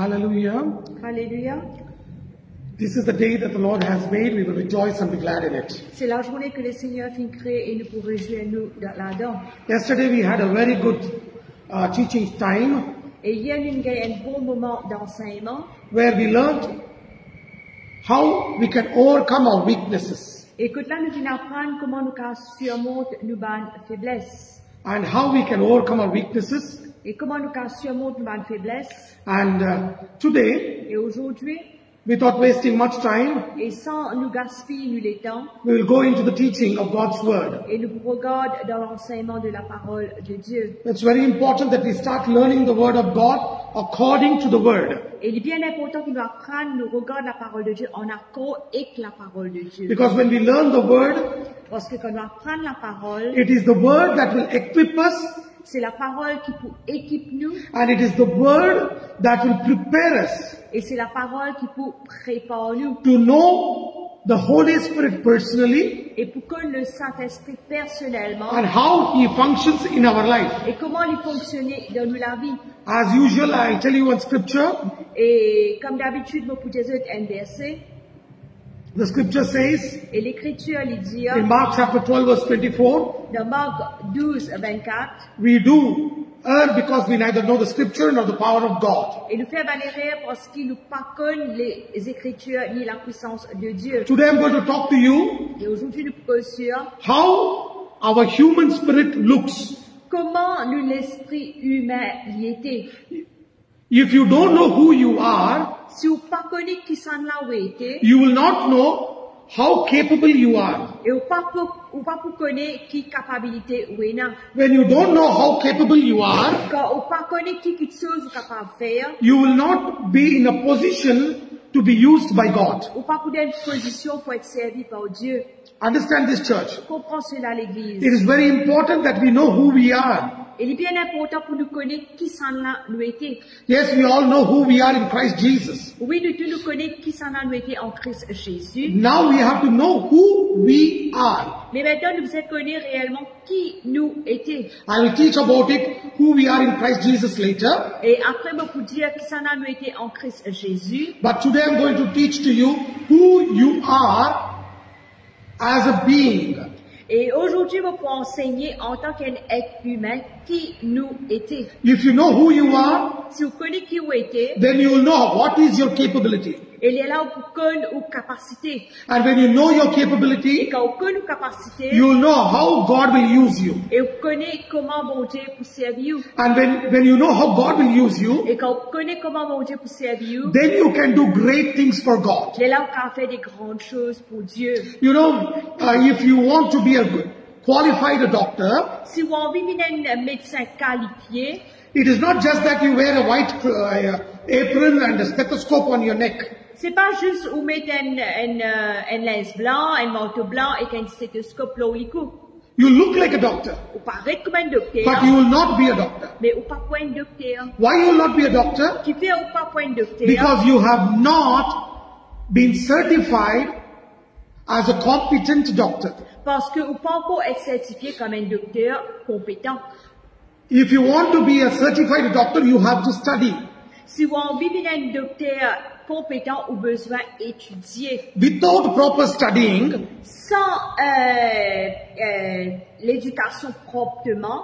Hallelujah. Alléluia. This is the day that the Lord has made. We will rejoice and be glad in it. C'est la journée que le Seigneur a fait créer et nous pourrons réjouir nous là-dedans. Yesterday we had a very good teaching time Et hier, nous avons eu un bon moment d'enseignement where we learned how we can overcome our weaknesses et que là, nous venons apprendre comment nous pouvons surmonter nos faiblesses. and how we can overcome our weaknesses. Et comment nous pouvons surmonter nos faiblesses. And today, Et aujourd'hui, without wasting much time, et sans nous gaspiller le temps, we will go into the teaching of God's Word. et nous regardons dans l'enseignement de la parole de Dieu. It's very important that we start learning the Word of God according to the Word. Et il est bien important que nous apprenions, nous regardions la parole de Dieu en accord avec la parole de Dieu. Because when we learn the Word, Parce que quand nous apprenons la parole, it is the Word that will equip us, c'est la parole qui peut équiper nous, and it is the Word that will prepare us et c'est la parole qui peut préparer nous. to know the Holy Spirit personally Et pour que le Saint-Esprit personnellement, and how He functions in our life. et comment il fonctionne dans la vie. As usual, I'll tell you one scripture. Et comme d'habitude, je peux dire un verset. The scripture says Et l'Écriture lui dit, in Mark chapter 12 verse 24, dans Marc 12, 24, we do err because we neither know the scripture nor the power of God. et nous fait l'erreur parce qu'il nous pas connaît les Écritures ni la puissance de Dieu. Today I'm going to talk to you Et aujourd'hui, nous pouvons sur how our human spirit looks. comment nous l'esprit humain y était. If you don't know who you are, Si vous pas connaissez qui s'en a été, you will not know how capable you are. et vous pas connaître qui capacité ou est. When you don't know how capable you are, Quand vous pas connaître qui chose vous capable de faire, you will not be in a position to be used by God. ou pas pour une position pour être servi par Dieu. Understand this, church. Comprends cela l'église. It is very important that we know who we are. Et il est bien important pour nous connaître qui s'en a nous été. Yes, we all know who we are in Christ Jesus. Oui, nous tous nous connaissons qui s'en a nous été en Christ Jésus. Now we have to know who we are. Mais maintenant, nous devons connaître réellement qui nous étions. I will teach about it, who we are in Christ Jesus later. Et après, je peux dire qui s'en a nous été en Christ Jésus. But today I'm going to teach to you who you are as a being. Et aujourd'hui, je peux enseigner en tant qu'être humain qui nous étions. If you know who you are, Si vous connaissez qui vous étiez, then you will know what is your capability. il est là pour connaître vos capacités. And when you know your Et capability, quand vous connaissez vos capacités, you will know how God will use you. et vous connaissez comment bon Dieu pour servir. And when you know how God will use you, Et quand vous connaissez comment bon Dieu pour servir, then you can do great things for God. il est là pour faire des grandes choses pour Dieu. You know, if you want to be a qualified doctor, Si vous avez envie d'être un médecin qualifié, it is not just that you wear a white apron and a stethoscope on your neck. c'est pas juste vous mettre un linge blanc, un manteau blanc et un stéthoscope là où il coupe. You look like a doctor, Vous paraît comme un docteur, but you will not be a doctor. mais vous pas pour un docteur. Why you will not be a doctor? Qui fait ou pas pour un docteur? Because you have not been certified as a competent doctor. Parce que vous pas encore être certifié comme un docteur compétent. If you want to be a certified doctor, you have to study. Si vous avez envie d'être un docteur compétent, vous avez besoin d'étudier. Without proper studying, Sans l'éducation proprement,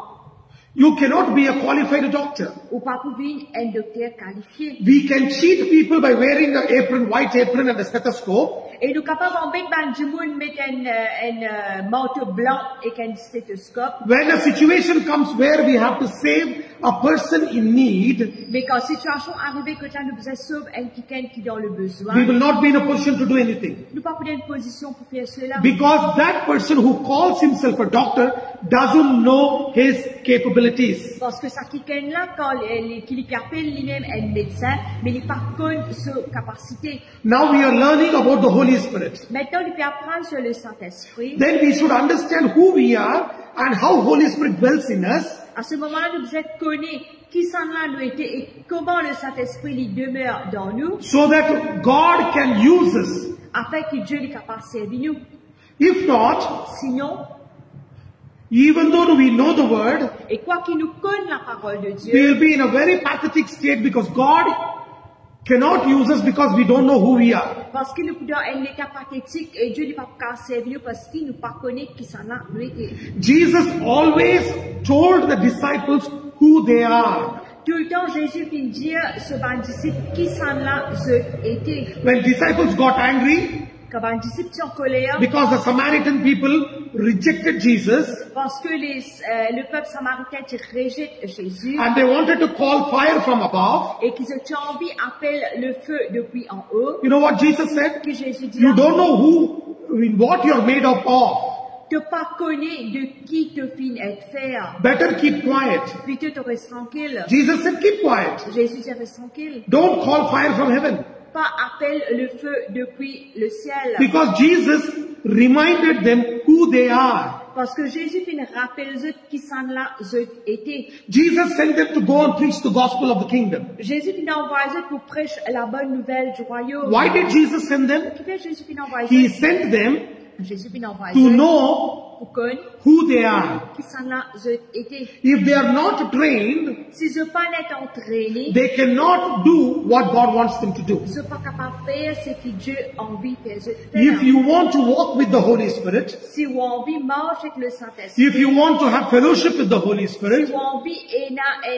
you cannot be a qualified doctor. ou pas pour être un docteur qualifié. We can cheat people by wearing the apron, white apron and a stethoscope. Et nous sommes capables d'embêter du monde mettre un manteau blanc et un stéthoscope. When a situation comes where we have to save a person in need, Mais quand la situation arrive que nous besoin sauver quelqu'un qui est dans le besoin, we will not be in a position to do anything. nous ne sommes pas dans une position pour faire cela. Because that person who calls himself a doctor doesn't know his capabilities. Parce que ça quelqu'un là, quand qui appelle lui-même un médecin, mais il pas connaît ses capacités. Now we are learning about the Holy Spirit. Maintenant, nous pouvons apprendre sur le Saint-Esprit. Then we should understand who we are and how Holy Spirit dwells in us. À ce moment-là, nous devons connaître qui s'en a nous été et comment le Saint-Esprit lui demeure dans nous, So that God can use us. afin que Dieu soit capable de servir nous. If not, Sinon, even though we know the word, et quoi qu'il nous connaisse la parole de we Dieu, will be in a very pathetic state because God cannot use us because we don't know who we are. Parce que nous pouvons être l'état pathétique et Dieu n'est pas servir parce qu'il nous pas connaît qui s'en a nous été. Jesus always told the disciples who they are. Tout le temps, Jésus vient dire ce ban disciple qui s'en a été. When disciples got angry Quand ban disciple sont en colère, because the Samaritan people rejected Jesus parce que le peuple samaritain rejette Jésus and they wanted to call fire from above, et qu'ils ont envie appellent le feu depuis en haut, you know what Jesus said? que Jésus dit, You don't know what you're made of. tu pas connais de qui te fin être faire. Better keep quiet. Plutôt tu restes tranquille. Jesus said, keep quiet. Jésus dit reste tranquille. Don't call fire from heaven. Pas appelle le feu depuis le ciel. Because Jesus reminded them who they are. Parce que Jésus fin rappelle eux qui s'en là été. Jesus sent them to go and preach the gospel of the kingdom. Jésus fin envoyé pour prêcher la bonne nouvelle du royaume. Why did Jesus send them? Qui fait Jésus fin envoyé? He sent them Jésus fin envoyé to know pour connaître who they are. qui s'en là été. If they are not trained, Si je pas être entraîné, they cannot do what God wants them to do. je pas capable de faire ce que Dieu a envie de faire. If you want to walk with the Holy Spirit, Si vous avez envie de marcher avec le Saint-Esprit, if you want to have fellowship with the Holy si Spirit, vous avez envie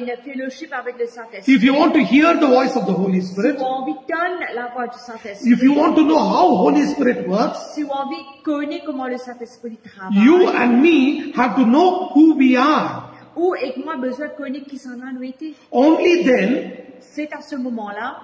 de fellowship avec le Saint-Esprit, if you want to hear the voice of the Holy si Spirit, vous avez envie d'entendre la voix du Saint-Esprit, if you want to know how Holy Spirit works, si vous avez envie de connaître comment le Saint-Esprit travaille, you and me have to know who we are. ou et moi besoin de connaître qui s'en a nous été. Only then C'est à ce moment-là,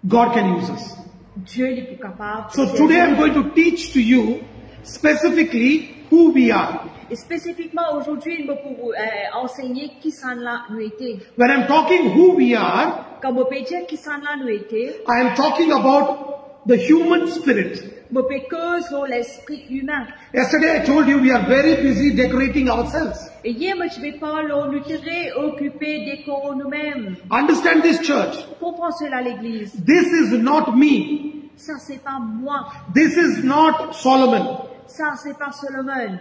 God can use us. Dieu est plus capable. So today I'm going to teach to you specifically who we are. Et spécifiquement aujourd'hui, il me pour enseigner qui s'en a nous été. When I'm talking who we are, Quand vous pouvez dire qui s'en a nous été, I am talking about the human spirit. vous pouvez causer sur l'esprit humain. Yesterday I told you we are very busy decorating ourselves. Et hier, moi, je vais parler, nous très occupés décorons nous-mêmes. Understand this, church. Comprends cela, l'église. This is not me. Ça, c'est pas moi. This is not Solomon. Ça, c'est pas Solomon.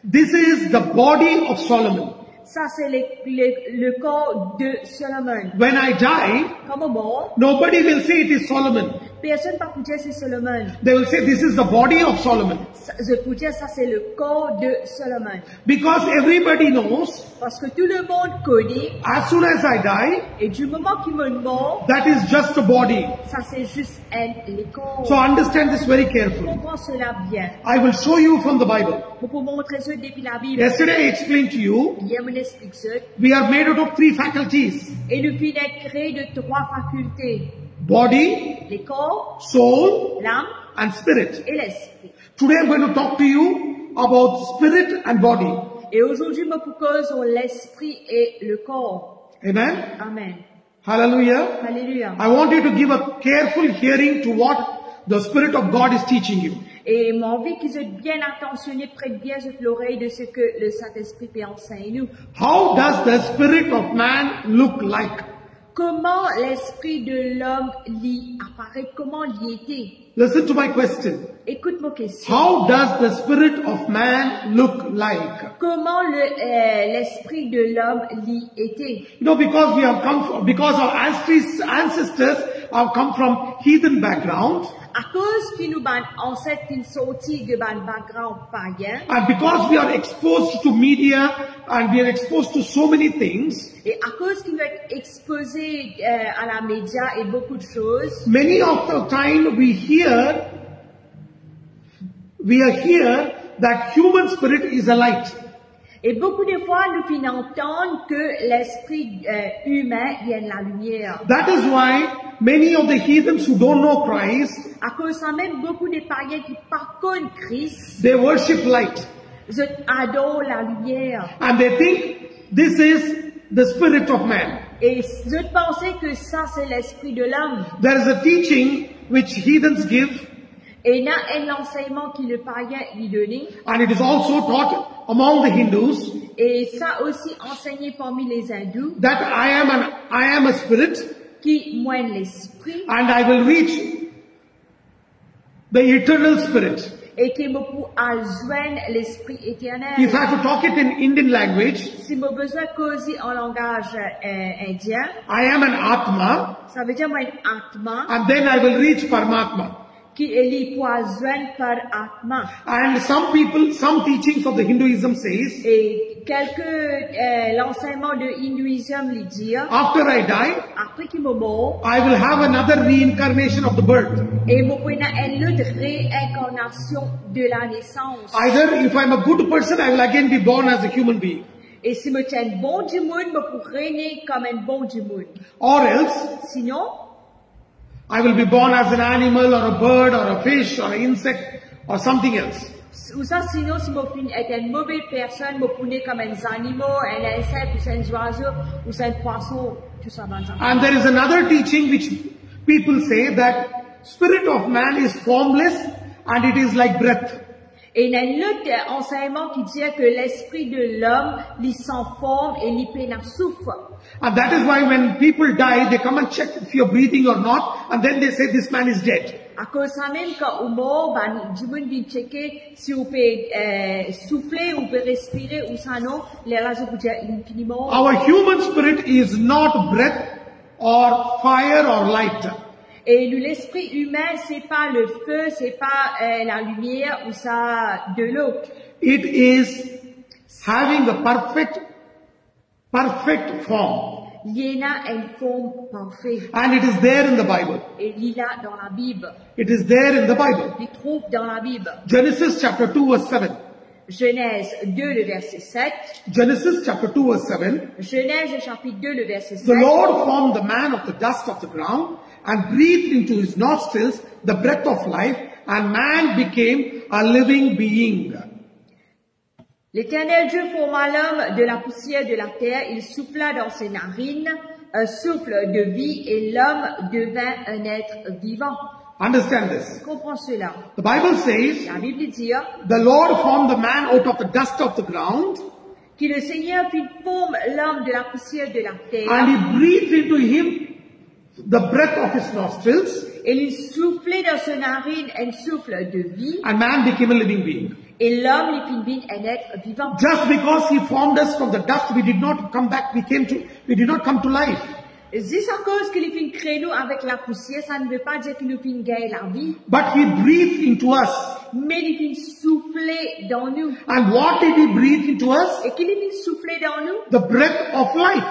This is the body of Solomon. Ça, c'est le corps de Solomon. When I die, Comme mort, nobody will say it is Solomon. personne ne peut dire c'est Solomon. They will say this is the body of Solomon. Je peux dire ça, c'est le corps de Solomon. Because everybody knows, Parce que tout le monde connaît, as soon as I die, et du moment qu'il me mort, that is just a body. ça, c'est juste le corps. So understand this very carefully. Comprends cela bien. I will show you from the Bible. Vous pouvez montrer ça depuis la Bible. Yesterday I explained to you, Hier, je explique ça. we are made out of 3 faculties. Et nous finissons d'être créés de 3 facultés. Body, Les corps, soul, l'âme and spirit. et l'esprit. Today I'm going to talk to you about spirit and body. Et aujourd'hui, je me propose sur l'esprit et le corps. Amen? Amen. Hallelujah. Alléluia. I want you to give a careful hearing to what the Spirit of God is teaching you. Et mon envie qu'ils soient bien attentionnés, prêtent bien l'oreille de ce que le Saint-Esprit peut enseigner nous. How does the Spirit of man look like? Comment l'esprit de l'homme y apparaît? Comment y était? Listen to my question. Écoute ma question. How does the Spirit of man look like? Comment l'esprit de l'homme y était? You know, because we have come from, because our ancestors have come from heathen background, À cause que nous ban ancêtres qui sont sortis de ban background païen, and because we are exposed to media and we are exposed to so many things, et à cause qu'ils vont être exposés à la média et beaucoup de choses, many of the time we are here that human spirit is a light. et beaucoup de fois nous finissons entendre que l'esprit humain vient de la lumière. That is why many of the heathens who don't know Christ, À cause de même beaucoup de païens qui par contre Christ, they worship light. ils adorent la lumière. And they think this is the spirit of man. Et je pensais que ça c'est l'esprit de l'homme. There is a teaching which heathens give, Et il y a un enseignement qui le païen lui donnait. and it is also taught among the Hindus, Et ça aussi enseigné parmi les hindous, that I am a spirit, qui moignent l'esprit. and I will reach the eternal spirit. et qui me pour joindre l'esprit éternel. If I have to talk it in Indian language, Si j'ai besoin de causer en langage indien, I am an Atma, ça veut dire moi une Atma and then I will reach Paramatma. qui est lié pour joindre par Atma. And some people, some teachings of the Hinduism says, Et l'enseignement de hindouisme lui dit, after I die, après qu'il me mort, I will have another reincarnation of the birth. et je peux avoir une autre réincarnation de la naissance. Either if I'm a good person, I will again be born as a human being. Et si je tiens bon du monde, je peux régner comme un bon du monde. Or else, Sinon, I will be born as an animal or a bird or a fish or an insect or something else. ou ça, sinon, si je suis une mauvaise personne, je peux naître comme un animal, un insecte, ou un oiseau, ou un poisson, tout ça. And there is another teaching which people say that spirit of man is formless and it is like breath. Et il y a un autre enseignement qui dit que l'esprit de l'homme, il sans forme et il peut en souffle. And that is why when people die, they come and check if you're breathing or not, and then they say this man is dead. À cause ça même, quand on mort, du monde vient checker si on peut souffler, on peut respirer, ou ça non, les raisons pour dire infiniment. Our human spirit is not breath or fire or light. Et l'esprit humain, c'est pas le feu, c'est pas la lumière ou ça de l'eau. It is having a perfect form. Il y a une forme parfaite. And it is there in the Bible. Et il y a dans la Bible. It is there in the Bible. Il trouve dans la Bible. Genesis chapter 2 verse 7. Genèse 2, le verset 7. Genesis chapter 2 verse 7. Genèse chapitre 2, le verset 7. The Lord formed the man of the dust of the ground and breathed into his nostrils the breath of life, and man became a living being. L'Éternel Dieu forma l'homme de la poussière de la terre, il souffla dans ses narines un souffle de vie et l'homme devint un être vivant. Understand this. Comprends cela. The Bible says, La Bible dit the Lord formed the man out of the dust of the ground, que le Seigneur fit forme l'homme de la poussière de la terre and he breathed into him the breath of his nostrils, et il soufflait dans ses narines un souffle de vie and man became a living being. et l'homme lui fit un être vivant. Just because he formed us from the dust, we did not come back, we did not come to life. C'est à cause qu'il fit créer nous avec la poussière, ça ne veut pas dire qu'il nous fit gagner la vie, But he breathed into us. mais il fit souffler dans nous. And what did he breathe into us? Et qu'il fit souffler dans nous The breath of life.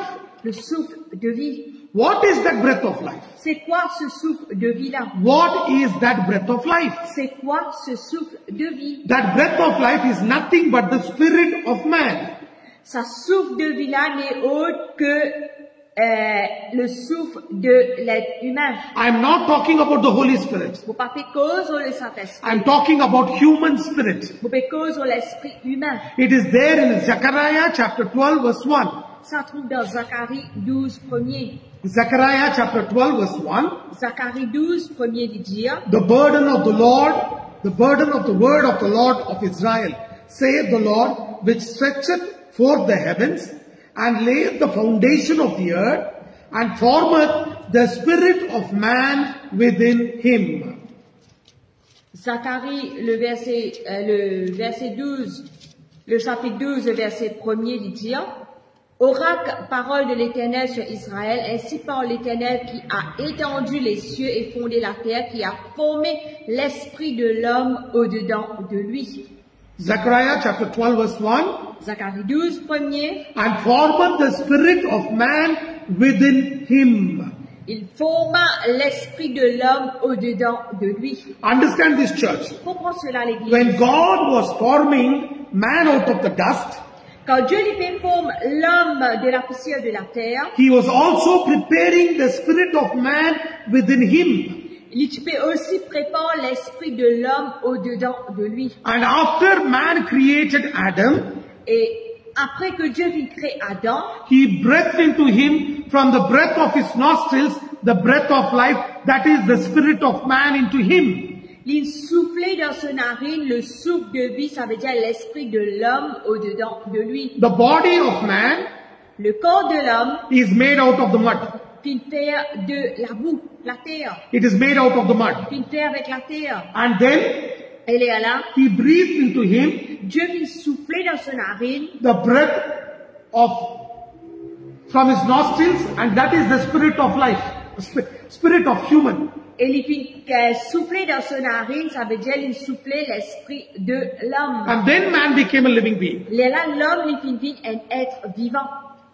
le souffle de vie. What is that breath of life? C'est quoi ce souffle de vie-là? What is that breath of life? C'est quoi ce souffle de vie? That breath of life is nothing but the spirit of man. Ça souffle de vie-là n'est autre que le souffle de l'être humain. I'm not talking about the Holy Spirit. Vous pas fait cause au Saint-Esprit. I'm talking about human spirit. Vous faites cause au l'esprit humain. It is there in Zechariah chapter 12 verse 1. Ça trouve dans Zacharie 12, premier. Zechariah chapter 12 verse 1. Zacharie 12, premier dit, The burden of the Lord, the burden of the word of the Lord of Israel, saith the Lord, which stretcheth forth the heavens, and layeth the foundation of the earth, and formeth the spirit of man within him. Zacharie, le verset 12, le chapitre 12, le verset premier dit, Oracle, parole de l'Éternel sur Israël, ainsi parle l'Éternel qui a étendu les cieux et fondé la terre, qui a formé l'esprit de l'homme au-dedans de lui. Zechariah chapter 12 verse 1. Zacharie 12, premier. And formeth the spirit of man within him. Il forma l'esprit de l'homme au-dedans de lui. Understand this, church. Comprends cela, l'Église. When God was forming man out of the dust, Quand Dieu lui forme l'homme de la poussière de la terre, he was also preparing the spirit of man within him. il peut aussi préparer l'esprit de l'homme au-dedans de lui. And after man created Adam, Et après que Dieu vit créer Adam, he breathed into him from the breath of his nostrils, the breath of life, that is the spirit of man into him. il soufflait dans ses narines le souffle de vie, ça veut dire l'esprit de l'homme au-dedans de lui. The body of man Le corps de l'homme, is made out of the mud. il fait de la boue, la terre. It is made out of the mud. Il fait avec la terre. And then Élia là, He breathed into him Dieu vient souffler dans son narine the breath of from his nostrils, and that is the spirit of life, spirit of human. et il vient souffler dans son narine, ça veut dire il souffler l'esprit de l'homme. And then man became a living being. Et là, l'homme, il vient un être vivant.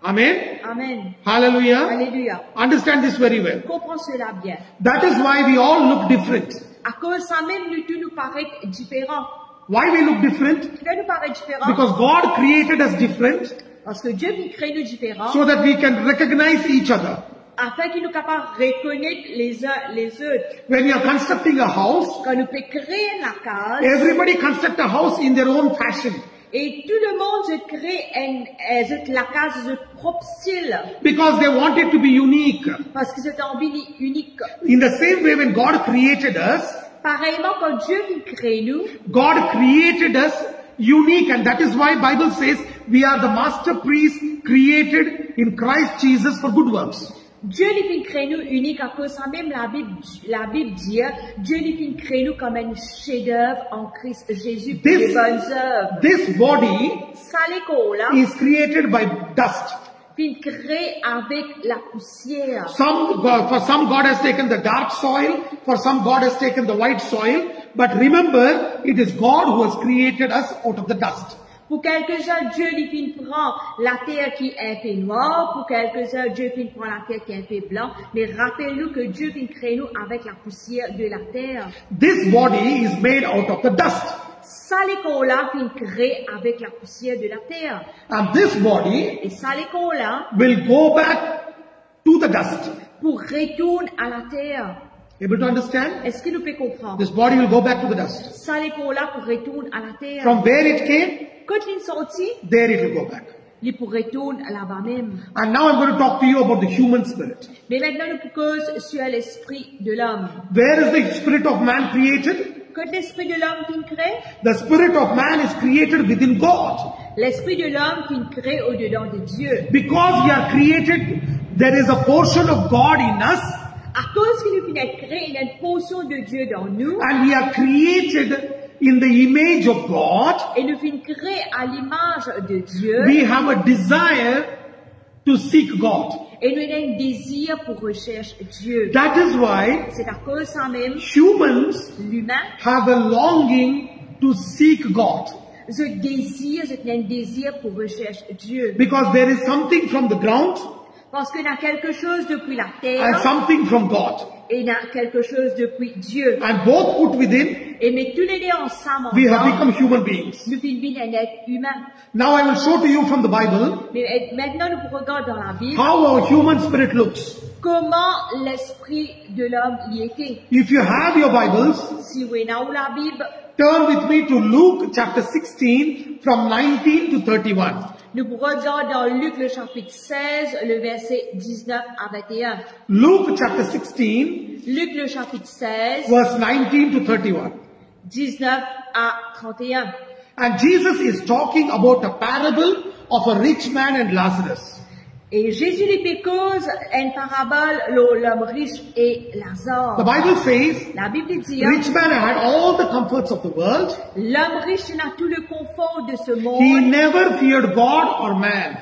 Amen. Amen. Hallelujah. Alléluia. Understand this very well. Comprends cela bien. That is why we all look different. À cause ça même, tout nous paraît différent. Why we look different? Pourquoi nous paraît différent? Because God created us different Parce que Dieu vient créer nous différents, so that we can recognize each other. afin qu'il nous capable de reconnaître les uns les autres. When you are constructing a house, Quand nous pouvons créer la case, everybody construct a house in their own fashion. et tout le monde se crée la case de propre style, Because they want it to be unique. parce que c'est un but unique. In the same way, when God created us, Pareillement, quand Dieu vient créer nous, God created us unique, and that is why Bible says we are the masterpiece created in Christ Jesus for good works. Dieu lui vient créer nous unique à cause ça même la Bible dit, Dieu lui vient créer nous comme un chef-d'œuvre en Christ Jésus pour les bonnes œuvres. This body Ça l'école là, is created by dust. vient créer avec la poussière. For some God has taken the dark soil, for some God has taken the white soil, but remember, it is God who has created us out of the dust. Pour quelques-uns, Dieu lui vient prendre la terre qui est un peu noire. Pour quelques-uns, Dieu vient prendre la terre qui est un peu blanc. Mais rappelez-nous que Dieu vient créer nous avec la poussière de la terre. This body is made out of the dust. Ça l'école là vient créer avec la poussière de la terre. And this body Et ça l'école là will go back to the dust. pour retourner à la terre. Able to understand? Est-ce que nous pouvons comprendre? This body will go back to the dust. Ça l'école là pour retourner à la terre. From where it came, Quand il est sorti, there it will go back. il pour retourner là-bas même. And now I'm going to talk to you about the human spirit. Mais maintenant, nous cause sur l'esprit de l'homme. Where is the spirit of man created? Quand l'esprit de l'homme vient créer, The spirit of man is created within God. l'esprit de l'homme vient créer au-dedans de Dieu. Because we are created, there is a portion of God in us, À cause qu'il nous vient créer, il y a une portion de Dieu dans nous, and we are created in the image of God. et nous vient créer à l'image de Dieu, We have a desire to seek God. et nous avons un désir pour rechercher Dieu. That is why C'est à cause de ça même, humans l'humain, have a longing to seek God. ce désir, c'est un désir pour rechercher Dieu. Because there is something from the ground Parce qu'il y a quelque chose depuis la and terre, something from God. et il y a quelque chose depuis Dieu. And both put within, Et mais tous les deux ensemble, we have become human beings. nous vivons un être humain. Now I will show to you from the Bible Mais maintenant, nous regardons dans la Bible how our human spirit looks. comment l'esprit de l'homme y était. If you have your Bibles, Si vous avez la Bible, turn with me to Luke chapter 16 from 19 to 31. nous regardons dans Luc le chapitre 16, le verset 19 à 21. Luke chapter 16 Luc le chapitre 16, verse 19 to 31. 19 à 31. And Jesus is talking about a parable of a rich man and Lazarus. Et Jésus lui cause une parabole, l'homme riche et Lazare. The Bible says, La Bible dit, rich man had all the comforts of the world. l'homme riche n'a tout le confort de ce He monde. never feared God or man.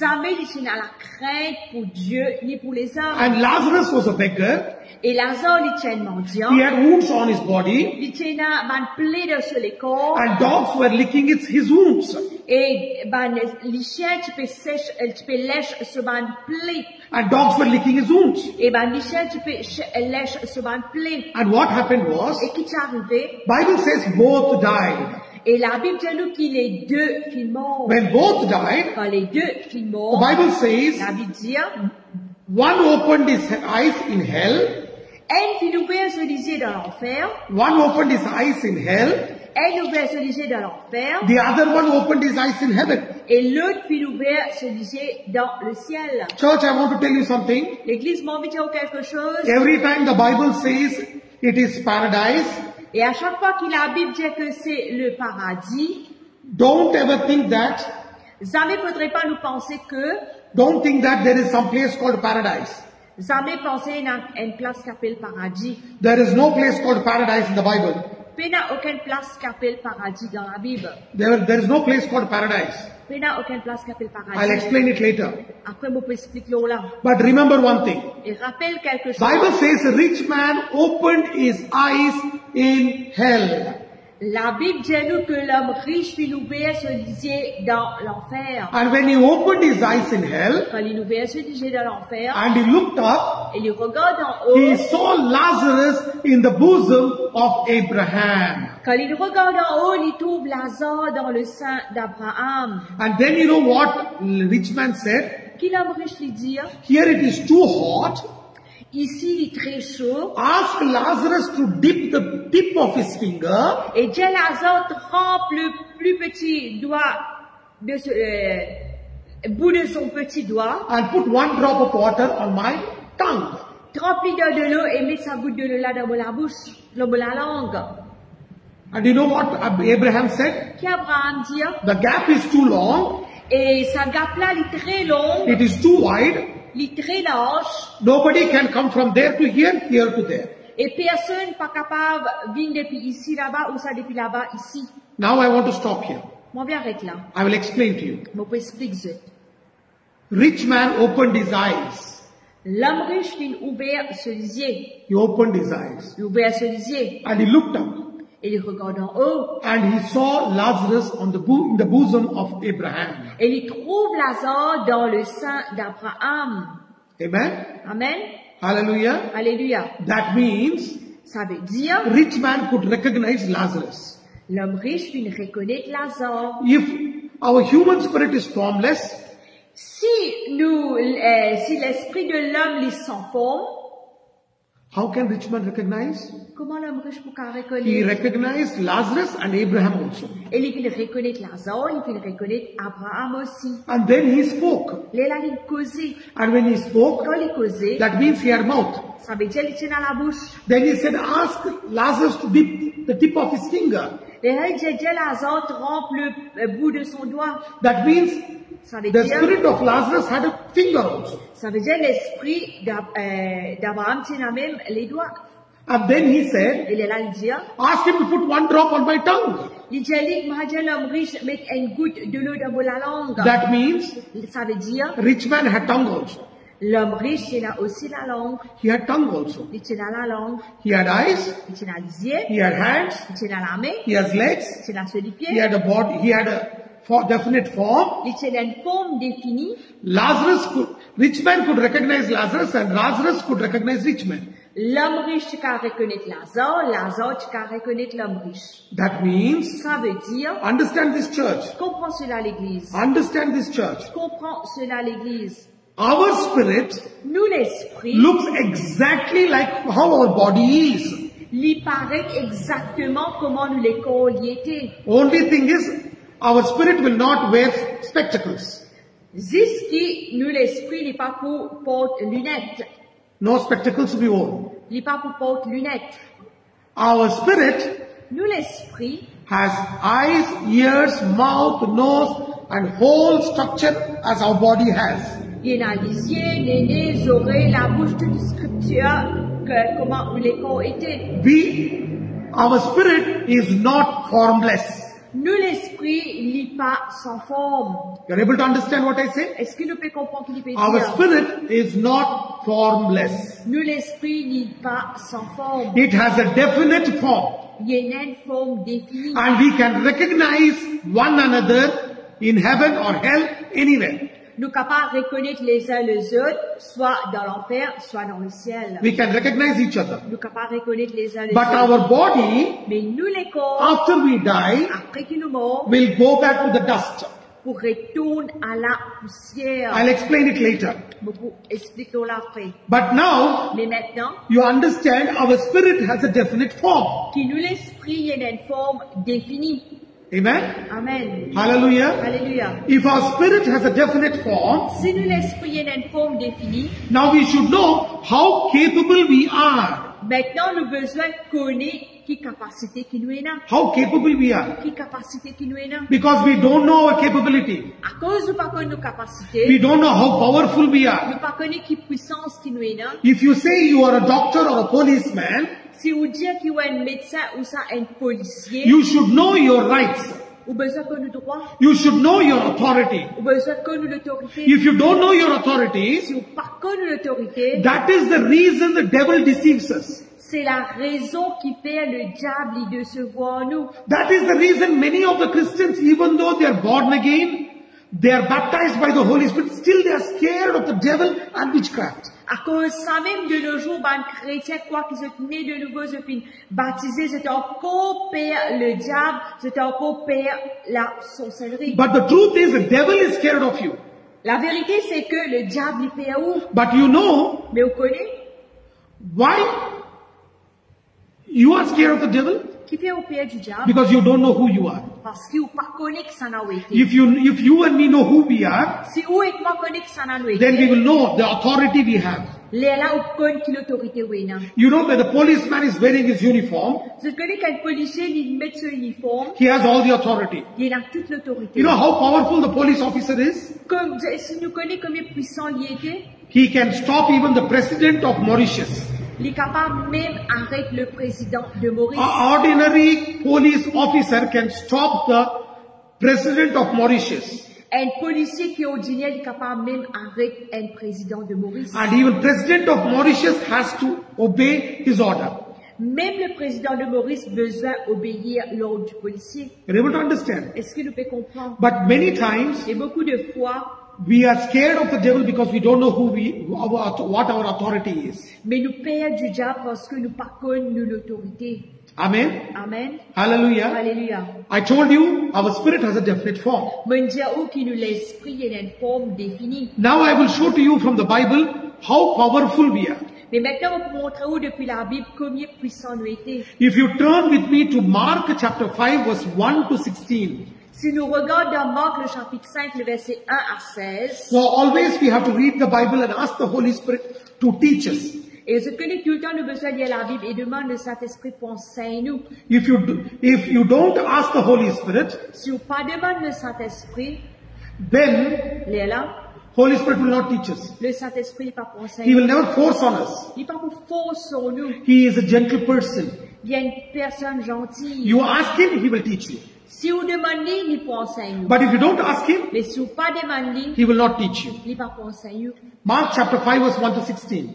Jamais il n'a la crainte pour Dieu ni pour les hommes. And Lazarus was a beggar. Et Lazare, il tient mendiant. He had wounds on his body. Il tient une plaie sur les corps. And dogs were licking his wounds. Et les chiens, tu peux lècher sur une plaie. And dogs were licking his wounds. Et les chiens, tu peux lècher sur une plaie. And what happened was, Et qui t'est arrivé? Bible says both died. Et la Bible dit nous qu'il les deux filent morts. When both died, Quand les deux filent the morts, Bible says, la Bible dit, one opened his eyes in hell, un fit ouvert se lisait dans l'enfer, one opened his eyes in hell, un ouvert se lisait dans l'enfer, the other one opened his eyes in heaven. et l'autre fit ouvert se lisait dans le ciel. Church, I want to tell you something. L'église m'a envie de dire quelque chose. Every time the Bible says it is paradise, Et à chaque fois que la Bible dit que c'est le paradis, don't ever think that, jamais faudrait pas nous penser que, don't think that there is some place called paradise. jamais penser à une place qui s'appelle paradis. There is no place called paradise in the Bible. Puis n'a aucune place qu'appelle paradis dans la Bible. There is no place called paradise. Puis n'a aucune place qu'appelle I'll paradis. explain it later. Après, vous pouvez expliquer là. But remember one thing. Et rappelle quelque chose. Bible says a rich man opened his eyes in hell. La Bible dit nous que l'homme riche fit ouvrir se lisait dans l'enfer. And when he opened his eyes in hell, Quand il ouvert se lisait dans l'enfer, and he looked up, et il regarde en haut. he saw Lazarus in the bosom of Abraham. Quand il regarde en haut, il trouve Lazare dans le sein d'Abraham. And then you know what the rich man said? Qui l'homme riche lui dit, Here it is too hot. ici il est très chaud, Ask Lazarus to dip the tip of his finger et Dieu Lazare trempe le plus petit doigt de bout de son petit doigt, and put one drop of water on my tongue. trempe de l'eau et met sa goutte de l'eau là dans la bouche, dans la langue. And you know what Abraham said? Qui Abraham dit, The gap is too long. et sa gap là, il est très long, It is too wide. il est très large, Nobody can come from there to here, here to there. et personne pas capable de venir depuis ici là-bas ou ça depuis là-bas ici. Now I want to stop here. Moi, viens arrêter là. I will explain to you. Je peux expliquer. Rich man opened his eyes. L'homme riche, il ouvert ce lisier. He opened his eyes. Il ouvert ce lisier. And he looked up. Et il regarde en haut. And he saw Lazarus on in the bosom of Abraham. Et il trouve Lazare dans le sein d'Abraham. Amen? Amen. Hallelujah. Alléluia. That means Ça veut dire, rich man could recognize Lazarus. l'homme riche, il reconnaît Lazare. If our human spirit is formless, Si l'esprit de l'homme est sans forme, how can rich man recognize? comment l'homme riche peut He reconnaître? recognized Lazarus and Abraham also. Et il reconnaît Lazare, il reconnaît Abraham aussi. And then he spoke. Là, il causait. And when he spoke, Quand il causait, that means he had mouth. ça veut dire qu'il tient dans la bouche. Then he said, ask Lazarus to dip the tip of his finger. Et là, il dit, Lazare trempe le bout de son doigt. That means Ça veut the dire, spirit of Lazarus had a finger also. ça veut dire l'esprit d'Abraham tient même les doigts. And then he said, Et là, il dit, ask him to put one drop on my tongue. il dit, l'homme riche met une goutte de l'eau dans la langue. That means Ça veut dire, rich man had tongue also. l'homme riche, il a aussi la langue. He had tongue also. Il tient dans la langue. He had eyes. Il tient dans les yeux. He had hands. Il tient dans la main. He has legs. Il tient dans ses He pieds. had a body. He had a definite form. Il tient dans une forme définie. Rich man could recognize Lazarus and Lazarus could recognize rich man. L'homme riche, tu peux reconnaître Lazare. Lazare, tu peux reconnaître l'homme riche. That means, Ça veut dire, understand this church. comprends cela l'église. Understand this church. Comprends cela l'église. Our spirit Nous, l'esprit, looks exactly like how our body is. lui paraît exactement comment nous les corps y étaient. Only thing is, our spirit will not wear spectacles. Jusqu'i, nous, l'esprit, n'est pas pour porter lunettes. No spectacles to be worn. Il n'est pas pour porter lunettes. Our spirit Nous, l'esprit, has eyes, ears, mouth, nose, and whole structure as our body has. il a les yeux, les nez, les oreilles, la bouche, toute scripture, comment les corps étaient. Our spirit is not formless. Nous, l'esprit, n'est pas sans forme. You're able to understand what I say? Est-ce que nous pouvons comprendre ce qu'il peut Our dire? spirit is not formless. Nous, l'esprit, n'est pas sans forme. It has a definite form. Il y a une forme définie. And we can recognize one another in heaven or hell, anywhere. Nous sommes capables de reconnaître les uns les autres, soit dans l'enfer, soit dans le ciel. We can recognize each other. Nous sommes capables de reconnaître les uns les But autres. our body, Mais nous, les corps, after we die, après qu'ils nous meurent, will go back to the dust. pour retourner à la poussière. I'll explain it later. Beaucoup expliquons après. But now, Mais maintenant, you understand our spirit has a definite form. qui nous l'esprit est une forme définie. Amen? Amen. Hallelujah. Alléluia. If our spirit has a definite form, Si nous l'esprit est une forme définie, now we should know how capable we are. maintenant nous avons besoin de connaître qui capacité qui nous est là. How capable we are. Qui capacité qui nous est là. Because we don't know our capability. À cause de pas connaître nos capacités, We don't know how powerful we are. nous pas connaître qui puissance qui nous est là. If you say you are a doctor or a policeman, Si vous dites qu'il y a un médecin ou ça un policier, You should know your rights. ou besoin qu'on nous droit, You should know your authority. ou besoin qu'on nous l'autorité. If you don't know your authority, Si vous pas connu l'autorité, that is the reason the devil deceives us. c'est la raison qui fait le diable il décevoir nous. That is the reason many of the Christians, even though they are born again, they are baptized by the Holy Spirit, still they are scared of the devil and witchcraft. À cause ça même de nos jours, ben chrétiens quoi qu'ils sont nés de nouveau, se fin baptisés, c'est encore pire le diable, c'est encore pire la sorcellerie. But the truth is the devil is scared of you. La vérité c'est que le diable il perd où? But you know Mais vous connaissez? why you are scared of the devil? Qui fait au pire du diable? Because you don't know who you are. Parce que vous pas connaissez que ça n'a été. If you and me know who we are, Si vous et moi connaissez que ça n'a then we été, will know the authority we have. les là vous connaissez qui l'autorité ou non. You know when the policeman is wearing his uniform, Vous connaissez qu'un policier il met son uniforme, he has all the authority. il a toute l'autorité. You know how powerful the police officer is? Comme si nous connaissons combien puissant il était, He can stop even the president of Mauritius. il est capable même d'arrêter le président de Maurice. An ordinary police officer can stop the president of Mauritius. Un policier qui est ordinaire est capable même d'arrêter un président de Maurice. And even president of Mauritius has to obey his order. Même le président de Maurice besoin d'obéir l'ordre du policier. You're able to understand? Est-ce que nous pouvons comprendre? But many times Et beaucoup de fois, we are scared of the devil because we don't know what our authority is. mais nous perdons du diable parce que nous ne connaissons pas l'autorité. Amen. Amen. Hallelujah. Alléluia. I told you our spirit has a definite form. Mon Dieu, qui nous l'esprit est une forme définie. Now I will show to you from the Bible how powerful we are. Mais maintenant, on peut montrer où depuis la Bible combien puissant nous était. If you turn with me to Mark chapter 5 verse 1 to 16. Si nous regardons dans Marc le chapitre 5, le verset 1 à 16, So always we have to read the Bible and ask the Holy Spirit to teach us. et ce que nous tout le temps nous besoin de lire la Bible et demande le Saint-Esprit pour enseigner nous. If you don't ask the Holy Spirit, Si on pas demande le Saint-Esprit, then les là, Holy Spirit will not teach us. le Saint-Esprit n'est pas pour He enseigner. will never force on us. Il n'est pas pour forcer sur nous. He is a gentle person. Il y a une personne gentille. You ask him, he will teach you. Si vous demandez, il n'est pas enseigner nous. But if you don't ask him, Mais si vous pas demandez, he will not teach you. il n'est pas pour enseigner nous. Mark chapter 5 verse 1 to 16.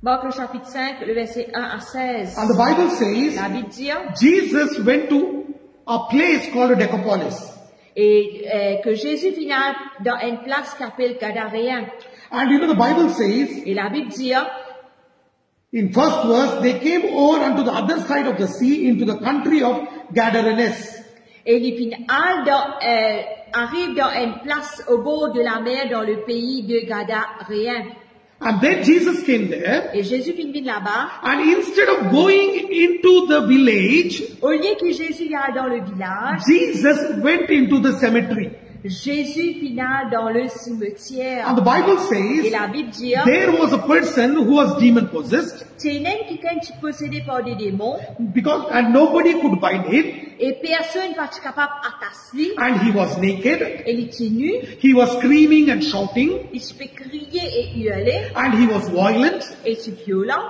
Marc le chapitre 5, le verset 1 à 16. And the Bible says, La Bible dit, Jesus went to a place called Decapolis. et que Jésus vient dans une place qu'appelle Gadaréen. And you know the Bible says, Et la Bible dit, in first verse, they came over unto the other side of the sea into the country of Gadarenes. et il arrive dans une place au bord de la mer dans le pays de Gadaréen. And then Jesus came there, Et Jésus vient là-bas. and instead of going into the village, Au lieu que Jésus aille dans le village, Jesus went into the cemetery. Jésus vient dans le cimetière. And the Bible Et says, la Bible dit, there was a person who was demon possessed, c'est quelqu'un qui est possédé par des démons, and nobody could bind him, et personne n'est pas capable d'attacher. and he was naked. Il était nu, He was screaming and shouting, il se fait crier et hurler, and he was violent, et il est violent,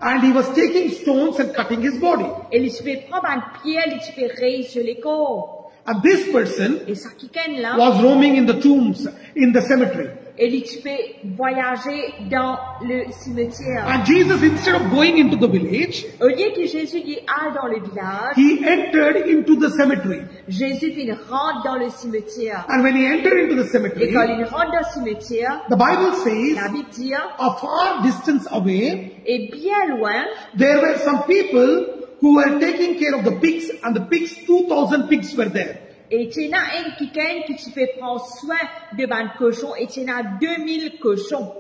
and he was taking stones and cutting his body. et il se fait prendre une pierre, il se fait rayer sur les corps. And this person Et ça quelqu'un là, was roaming in the tombs, in the cemetery. et il se fait voyager dans le cimetière. And Jesus, instead of going into the village, Au lieu que Jésus y aille dans le village, he entered into the cemetery. Jésus il rentre dans le cimetière. And when he entered into the Et cemetery, quand il rentre dans le cimetière, the Bible la says, Bible dit, a far distance away, et bien loin, there were some people who were taking care of the pigs, and the pigs, 2,000 pigs were there. et il y a quelqu'un qui se fait prendre soin de ban cochons, et il y a 2000 cochons.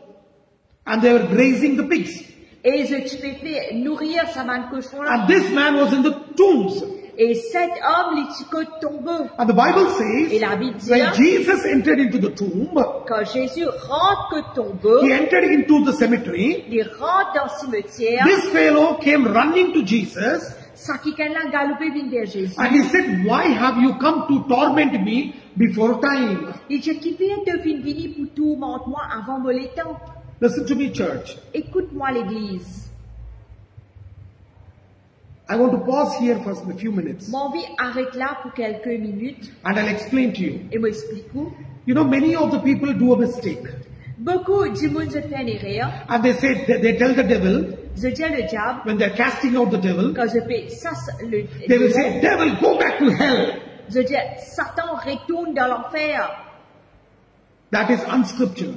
And they were grazing the pigs. Et je te fais nourrir sa ban cochon là. And this man was in the tombs. Et cet homme, il est tombé. And the Bible Et says, la Bible dit, when Jesus entered into the tomb, quand Jésus rentre he tombé, entered into the cemetery. il rentre dans le cimetière, This fellow came running to Jesus, ça quelqu'un là galopé vient vers Jésus. and he said, why have you come to torment me before time? Il dit, qui vient de venir pour tourmenter moi avant mon temps? Listen to me, church. Écoute-moi l'église. I want to pause here for a few minutes Mon vie arrête là pour quelques minutes and I'll explain to you. et m'explique. You know, many of the people do a mistake Beaucoup de monde se fait une erreur. and they tell the devil Je dis le diable, when they're casting out the devil, quand je fais ça, le they will démon, say, devil, go back to hell. je dis Satan retourne dans l'enfer. That is unscriptural.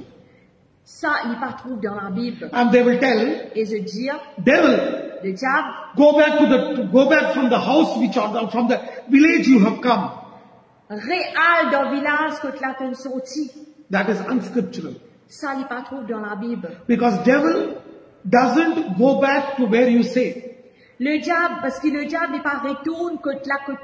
Ça, il ne pas trouve dans la Bible. And they will tell, Et je dis, devil, le diable, go back from the house from the village you have come. réal dans le village que tu as sorti. That is unscriptural. Ça, il ne pas trouve dans la Bible. Because devil doesn't go back to where you say. Le diable, parce que le diable n'est pas retourne que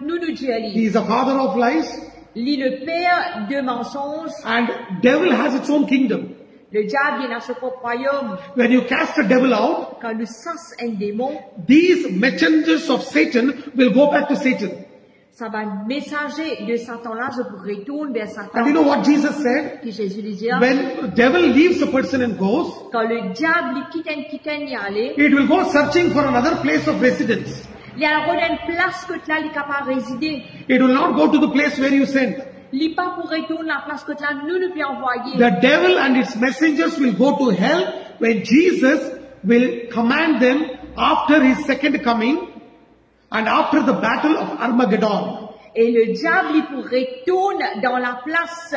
nous nous disons. He is a father of lies Il est le père de mensonges. and devil has its own kingdom. Le diable il a son propre royaume. When you cast a devil out, Quand nous chasse un démon, these messengers of Satan will go back to Satan. ça va messager de Satan là, je retourne vers Satan. And you know what Jesus said? Puis Jésus lui dit, When devil leaves a person and goes, quand le diable il quitte y aller, it will go searching for another place of residence. il y a une place que là il est capable de résider. It will not go to the place where you sent. Il n'est pas pour retourner la place que là nous nous pouvons envoyer. The devil and its messengers will go to hell when Jesus will command them after his second coming and after the battle of Armageddon. Et le diable il pour retourne dans la place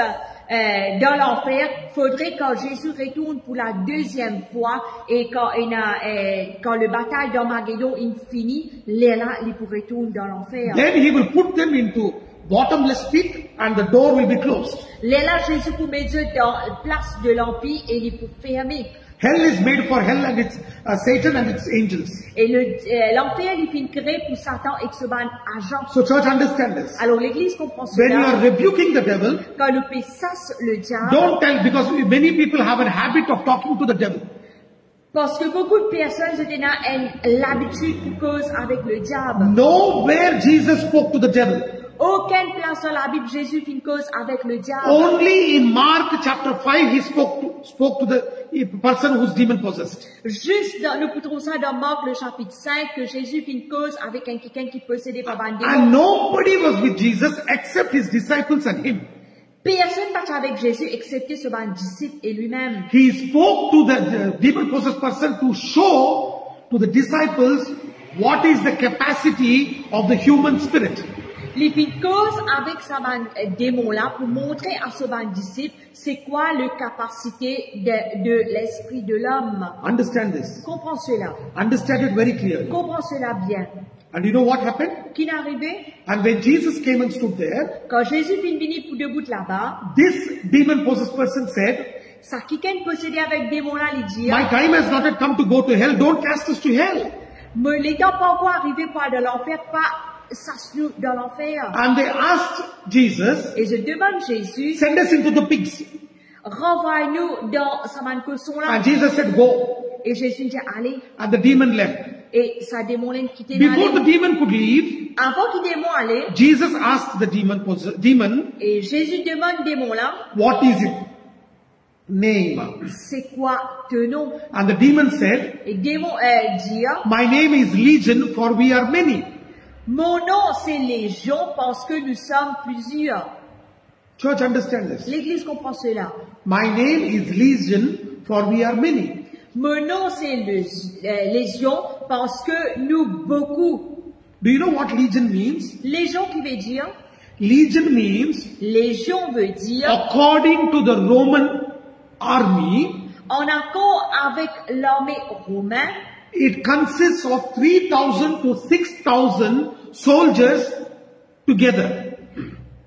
dans l'enfer. Faudrait quand Jésus retourne pour la deuxième fois et quand le bataille d'Armageddon est fini, là il pour retourner dans l'enfer. Then he will put them into bottomless pit and the door will be closed. Là Jésus pour mettre dans la place de l'empire et il pour fermer. Hell is made for hell and it's Satan and its angels. Et l'enfer il finit créé pour Satan et son agent. So church, understand this. Alors l'église comprend When you are cela. rebuking the devil, Quand nous paissons le diable, don't tell, because many people have a habit of talking to the devil. parce que beaucoup de personnes ont l'habitude de cause avec le diable. Nowhere Jesus spoke to the devil. Aucune place dans la Bible Jésus fait une cause avec le diable. Only in Mark chapter 5 he spoke to the person who's demon possessed. Juste nous pouvons ça dans Marc le chapitre 5 que Jésus fait une cause avec quelqu'un qui est possédé par un démon. And nobody was with Jesus except his disciples and him. Personne n'a pas avec Jésus excepté son disciple et lui-même. He spoke to the demon possessed person to show to the disciples what is the capacity of the human spirit. Il fait une cause avec ce démon-là pour montrer à son disciple c'est quoi la capacité de l'esprit de l'homme. Understand this. Comprends cela. Understand it very clearly. Comprends cela bien. And you know what happened? Qui est arrivé? And when Jesus came and stood there, Quand Jésus vient venir pour debout là-bas, this demon possessed person said, ça quelqu'un possédé avec démon-là, il dit, my time has not yet come to go to hell. Don't cast us to hell. mais les temps pas encore arrivé pour aller dans l'enfer, pas s'asseoir dans l'enfer. And they asked Jesus, Et je demande Jésus, send us into the pigs. renvoie-nous dans sa manne cochon là. And Jesus said, go. Et Jésus dit, allez. And the demon left. Et sa démon là quitté Before the d'aller. demon could leave, Avant qu'il démon allait, Jesus asked the demon, et Jésus demande démon là, what is it? Name. c'est quoi ton nom? And the demon said, Et démon dit, my name is Legion, for we are many. mon nom c'est Légion parce que nous sommes plusieurs. Church, understand this. L'église comprend cela. My name is Legion, for we are many. Mon nom c'est Légion parce que nous beaucoup. Do you know what Legion means? Légion qui veut dire? Legion means, Légion veut dire according to the Roman army, en accord avec l'armée romaine. it consists of 3,000 to 6,000 soldiers together.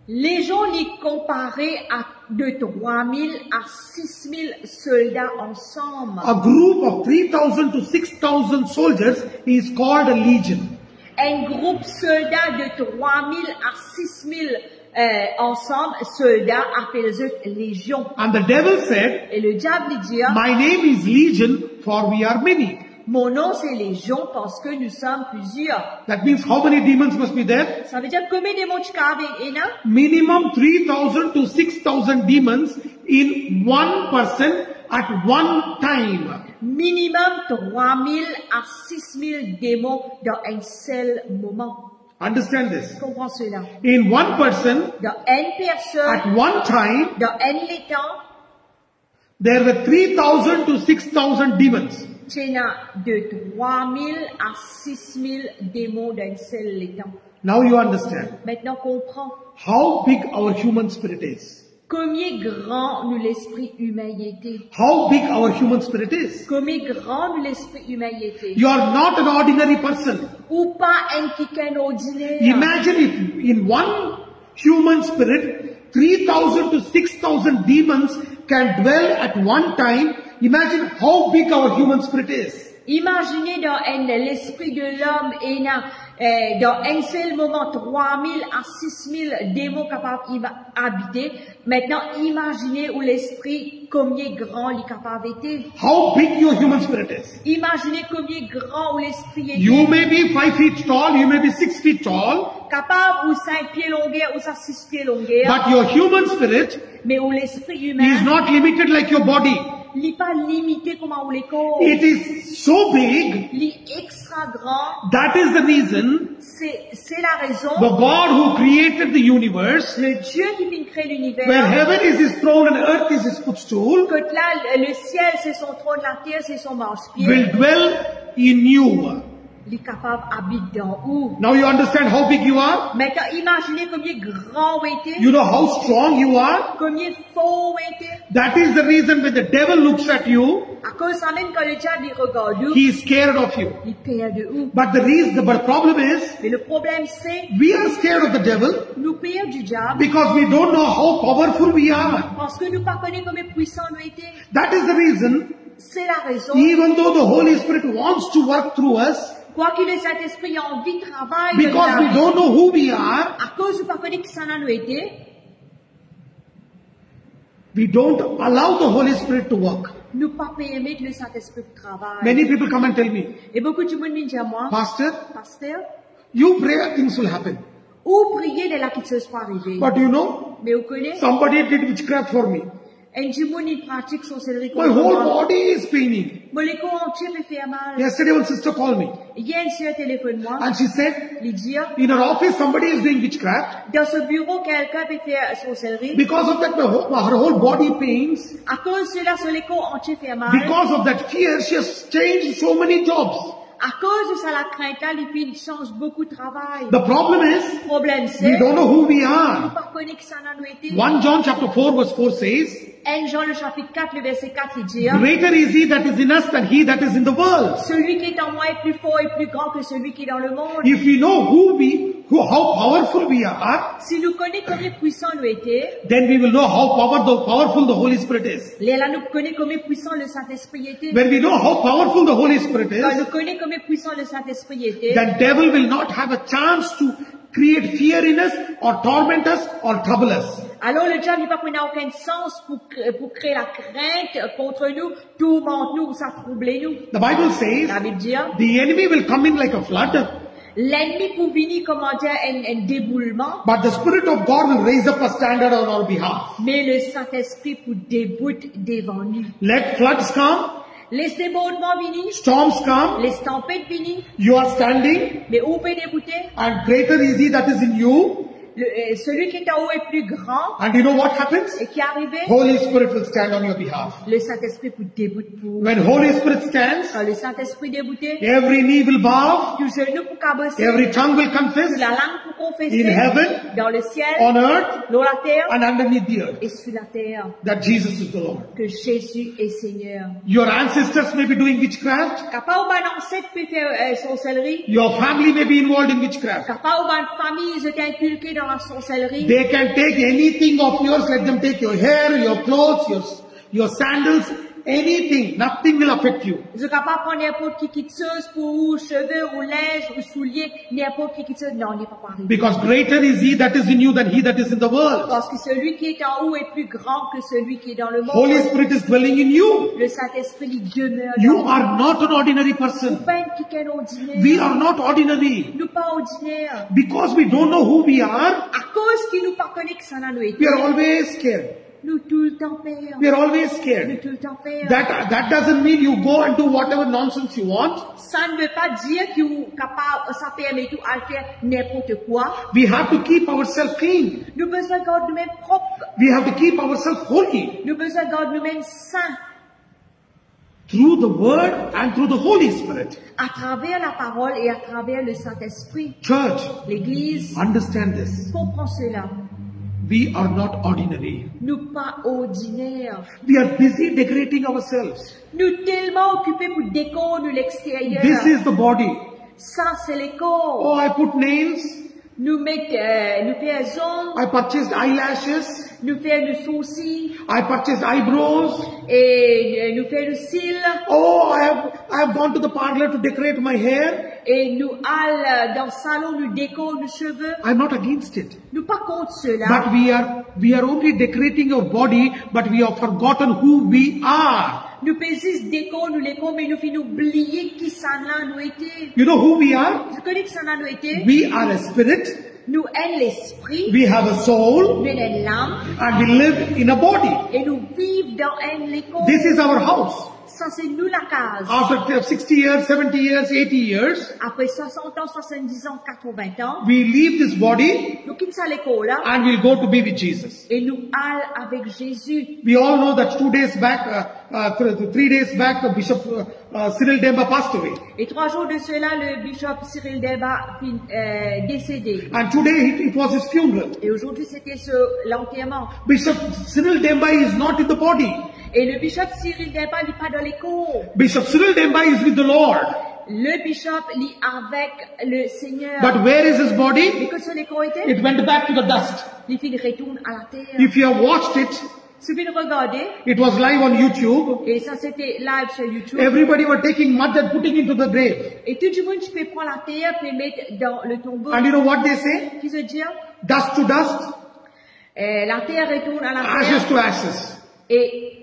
Légion est comparé à de 3000 à 6000 soldats ensemble. A group of 3,000 to 6,000 soldiers is called a legion. Un groupe soldat de 3000 à 6000 ensemble, soldats appelés légion. And the devil said, Et le diable dit, my name is Legion, for we are many. mon nom c'est Légion parce que nous sommes plusieurs. That means how many demons must be there? Ça veut dire combien de démons tu as Minimum 3,000 to 6,000 demons in one person at one time. Minimum 3000 à 6000 démons dans un seul moment. Understand this. Comprends cela. In one person, Dans une personne, at one time, dans un étang, there were 3,000 to 6,000 demons. tu as de 3000 à 6000 démons dans un seul étang. Now you understand Maintenant, comprends how big our human spirit is. combien grand nous l'esprit humain y était. How big our human spirit is. Combien grand nous l'esprit humain y était. You are not an ordinary person. Ou pas un quelqu'un ordinaire. Imagine if in one human spirit, 3,000 to 6,000 demons can dwell at one time. Imagine how big our human spirit is. Imaginez l'esprit de l'homme et dans un seul moment 3000 à 6000 démons capables d'habiter. Maintenant, imaginez où l'esprit, combien grand il est capable d'être. How big your human spirit is. Imaginez combien grand où l'esprit est. You may be 5 feet tall, you may be 6 feet tall, Capable ou 5 pieds longueur ou 6 pieds longueur. but your human spirit Mais où l'esprit is humain, not limited like your body. il n'est pas limité comme on les corps. It is so big. Il est extra grand. That is the reason C'est la raison. the God who created the universe, Le Dieu qui vient créer l'univers. where heaven is his throne and earth is his footstool, Que là, le ciel, c'est son trône, la terre, c'est son marche-pied. will dwell in you. Il est capable d'habiter dans où? Now you understand how big you are? Maintenant, imaginez combien grand vous était, You know how strong you are? combien fort vous était. That is the reason when the devil looks at you, À cause de ça, même quand le diable il regarde vous, he is scared of you. il perd de où? But the problem is, Mais le problème, c'est, we are scared of the devil nous perdons du diable because we don't know how powerful we are. parce que nous ne connaissons pas combien puissant nous était. That is the reason, C'est la raison. even though the Holy Spirit wants to work through us, Quoi qu'il le Saint-Esprit a envie de travailler, because we don't know who we are, à cause de ne pas connaître qui ça nous était, we don't allow the Holy Spirit to work. nous ne pas permettre le Saint-Esprit de travailler. Many people come and tell me, Et beaucoup de monde me dit à moi, Pastor, pasteur, you pray, things will happen. ou prier de la qui se soit arrivée. But you know, Mais vous connaissez, somebody did witchcraft for me. un démon il pratique son sorcellerie My contre whole moi. body is paining. Mon corps entier me fait mal. Yesterday one sister called me Il y a une sœur téléphone moi, and she said, lui dit, in her office somebody is doing witchcraft. dans ce bureau, quelqu'un peut faire sorcellerie. Because of that, her whole body pains. À cause de cela, son corps entier fait mal. Because of that fear, she has changed so many jobs. À cause de ça, la crainte, les filles changent beaucoup de travail. The problem is, Le problème, we c'est, don't know who we nous are. pas connaître qui ça nous été. 1 John chapter 4 verse 4 says, 1 Jean, le chapitre 4, le verset 4, il dit, greater is he that is in us than he that is in the world. celui qui est en moi est plus fort et plus grand que celui qui est dans le monde. If we know how powerful we are, Si nous connaissons combien puissant nous était, then we will know how powerful the Holy Spirit is. là, nous connaissons combien puissant le Saint-Esprit était. When we know how powerful the Holy Spirit Quand is, nous connaissons combien puissant le Saint-Esprit était, then devil will not have a chance to create fear in us or torment us or trouble us. alors le diable n'a aucun sens pour créer la crainte contre nous, tourmente nous, ça trouble nous. The Bible says, La Bible dit, the enemy will come in like a flood, l'ennemi pour venir, comment dire, un déboulement, but the Spirit of God will raise up a standard on our behalf. mais le Saint-Esprit pour débouter devant nous. Let floods come, Les débordements venir, storms come, les tempêtes venir, you are standing, mais où peut débouter? and greater is he that is in you. Celui qui est en haut est plus grand, And you know what happens? et qui est arrivé, Holy Spirit will stand on your behalf. le Saint-Esprit pour débouter pour. When Holy Spirit stands, Quand le Saint-Esprit débouté, every knee will bow, tout genou pour cabosser, every tongue will confess la langue pour confesser, in heaven, dans le ciel, on earth, dans la terre, and underneath the earth et sur la terre, that Jesus is the Lord. que Jésus est Seigneur. Your ancestors may be doing witchcraft. Capable d'un ancêtre peut faire sorcellerie, Your family may be involved in witchcraft. capable d'une famille, ils étaient inculqués dans la sorcellerie. They can take anything of yours, let them take your hair, your clothes, your sandals, anything. Nothing will affect you. Ils sont capables de prendre n'importe qui chose pour ou cheveux, ou linge, ou souliers, n'importe qui chose. Non, il n'est pas pareil. Because greater is he that is in you than he that is in the world. Parce que celui qui est en haut est plus grand que celui qui est dans le monde. Holy Spirit is dwelling in you. Le Saint-Esprit il demeure You dans are not an ordinary person. pas un quelqu'un ordinaire. We are not ordinary. Nous pas ordinaires. Because we don't know who we are, À cause qu'il nous pas connaît que ça n'a nous été. we are always scared. Nous tout le temps peur. We are always Nous scared. tout le temps peur. That doesn't mean you go and do whatever nonsense you want. Ça ne veut pas dire que vous capable, ça permet tout à faire n'importe quoi. We have to keep ourselves clean. Nous besoin de garder nous-mêmes propres. We have to keep ourselves holy Nous besoin de garder nous-mêmes saints. through the word and through the Holy Spirit. À travers la parole et à travers le Saint-Esprit. Church, L'Église understand this. comprend cela. We are not ordinary. Nous pas ordinaires. We are busy decorating ourselves. Nous tellement occupés pour décorer l'extérieur. This is the body. Ça, c'est les corps. Oh, I put nails. Nous faisons, I purchased eyelashes. nous faisons le sourcil I purchased eyebrows. et nous faisons le cil Oh, I have gone to the parlor to decorate my hair. et nous allons dans le salon, nous décorons nos cheveux. I'm not against it. Nous pas contre cela. But we are only decorating our body, but we have forgotten who we are. Nous faisons décorer, nous les mais nous finissons oublier qui ça là nous était. You know who we are? Vous connaissez qui ça là nous était? We are a spirit. Nous avons l'esprit, We have a soul, nous avons l'âme and we live in a body. et nous vivons dans un corps. This is our house. Ça c'est nous la case. After 60 years, 70 years, 80 years, Après 60 ans, 70 ans, 80 ans, we leave this body nous quittons ça l'école là and we'll go to be with Jesus. et nous allons avec Jésus. We all know that 2 days back, 3 days back, Bishop Cyril Demba passed away. Et 3 jours de cela, le bishop Cyril Demba décédé. And today it was his funeral. Et aujourd'hui, c'était l'enterrement. Bishop Cyril Demba is not in the body. Et le bishop Cyril Demba n'est pas dans les cours. Bishop Cyril Demba is with the Lord. Le bishop lit avec le Seigneur. But where is his body? Mais que ce les cours était? It went back to the dust. Les filles retournent à la terre. If you have watched it, Suffit de regarder. it was live on YouTube. Et ça, c'était live sur YouTube. Everybody were taking mud and putting into the grave. Et tout le monde, tu peux prendre la terre et mettre dans le tombeau. And you know what they say? Qui se dit? Dust to dust, La terre retourne à la ashes terre. to ashes. Et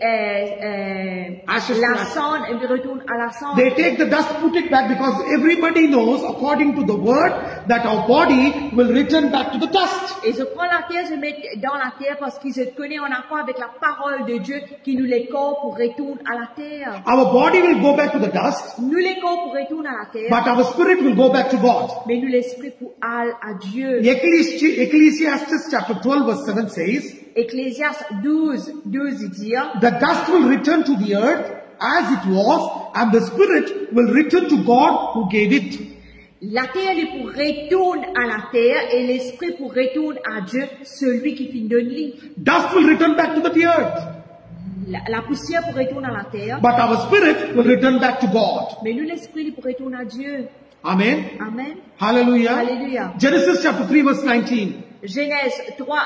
Ashes to la ashes. cendre retourne à la cendre. They take the dust, put it back, because everybody knows, according to the word, that our body will return back to the dust. Et je prends la terre, je mets dans la terre parce qu'ils se connaissent en accord avec la parole de Dieu qui nous les corps pour retourner à la terre. Our body will go back to the dust, Nous les corps pour retourner à la terre, but our spirit will go back to God. mais nous l'esprit pour aller à Dieu. Ecclesiastes chapter 12 verse 7 says, Ecclésiaste 12 il dit, the dust will return to the earth as it was, and the spirit will return to God who gave it. la terre est pour retourner à la terre et l'esprit pour retourner à Dieu, celui qui finit de lui. Dust will return back to the earth, La poussière pour retourner à la terre, but our spirit will return back to God. mais nous l'esprit pour retourner à Dieu. Amen. Amen. Hallelujah. Alléluia. Genesis chapter 3 verse 19. Genèse 3,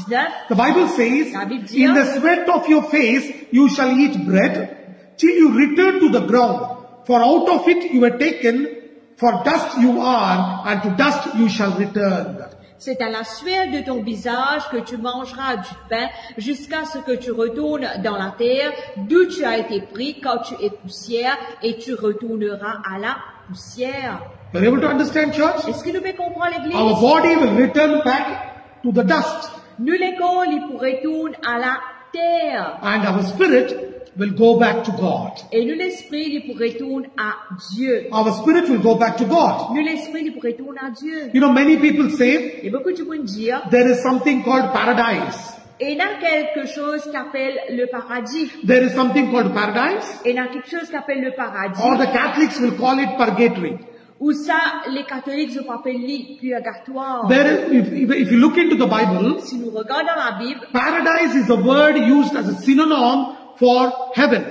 19. The Bible says, La Bible dit, in the sweat of your face you shall eat bread till you return to the ground. For out of it you were taken, for dust you are, and to dust you shall return. C'est à la sueur de ton visage que tu mangeras du pain jusqu'à ce que tu retournes dans la terre d'où tu as été pris quand tu es poussière et tu retourneras à la poussière. You're able to understand, church? Est-ce que nous pouvons comprendre Our l'église? body will return back to the dust, Nous les corps, ils pour retourner à la terre. and our spirit will go back to God. Et nous l'esprit, ils pour retourner à Dieu. Our spirit will go back to God. Nous l'esprit, ils pour retourner à Dieu. You know, many people say Et beaucoup de monde dire, there is something called paradise. et il y a quelque chose qu'appelle le paradis. There is something called paradise, Et il y a quelque chose qu'appelle le paradis. or the Catholics will call it purgatory. Ou ça, les catholiques appellent le purgatoire. There is, if you look into the Bible, Si nous regardons la Bible, paradise is a word used as a synonym for heaven.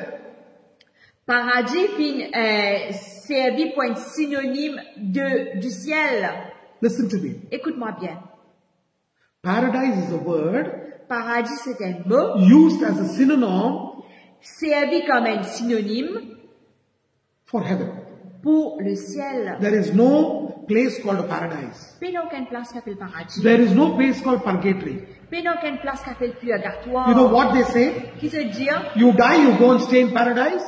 paradis servi pour un synonyme du ciel. Listen to me. Écoute-moi bien. Paradise is a word Paradis, c'est un mot used as a synonym servi comme un synonyme for heaven. pour le ciel. There is no place called paradise. Puis il n'y a aucune place qu'appelle paradis. There is no place called purgatory. Puis il n'y a aucune place qu'appelle purgatoire. You know what they say? Qui se dit, You die, you go and stay in paradise.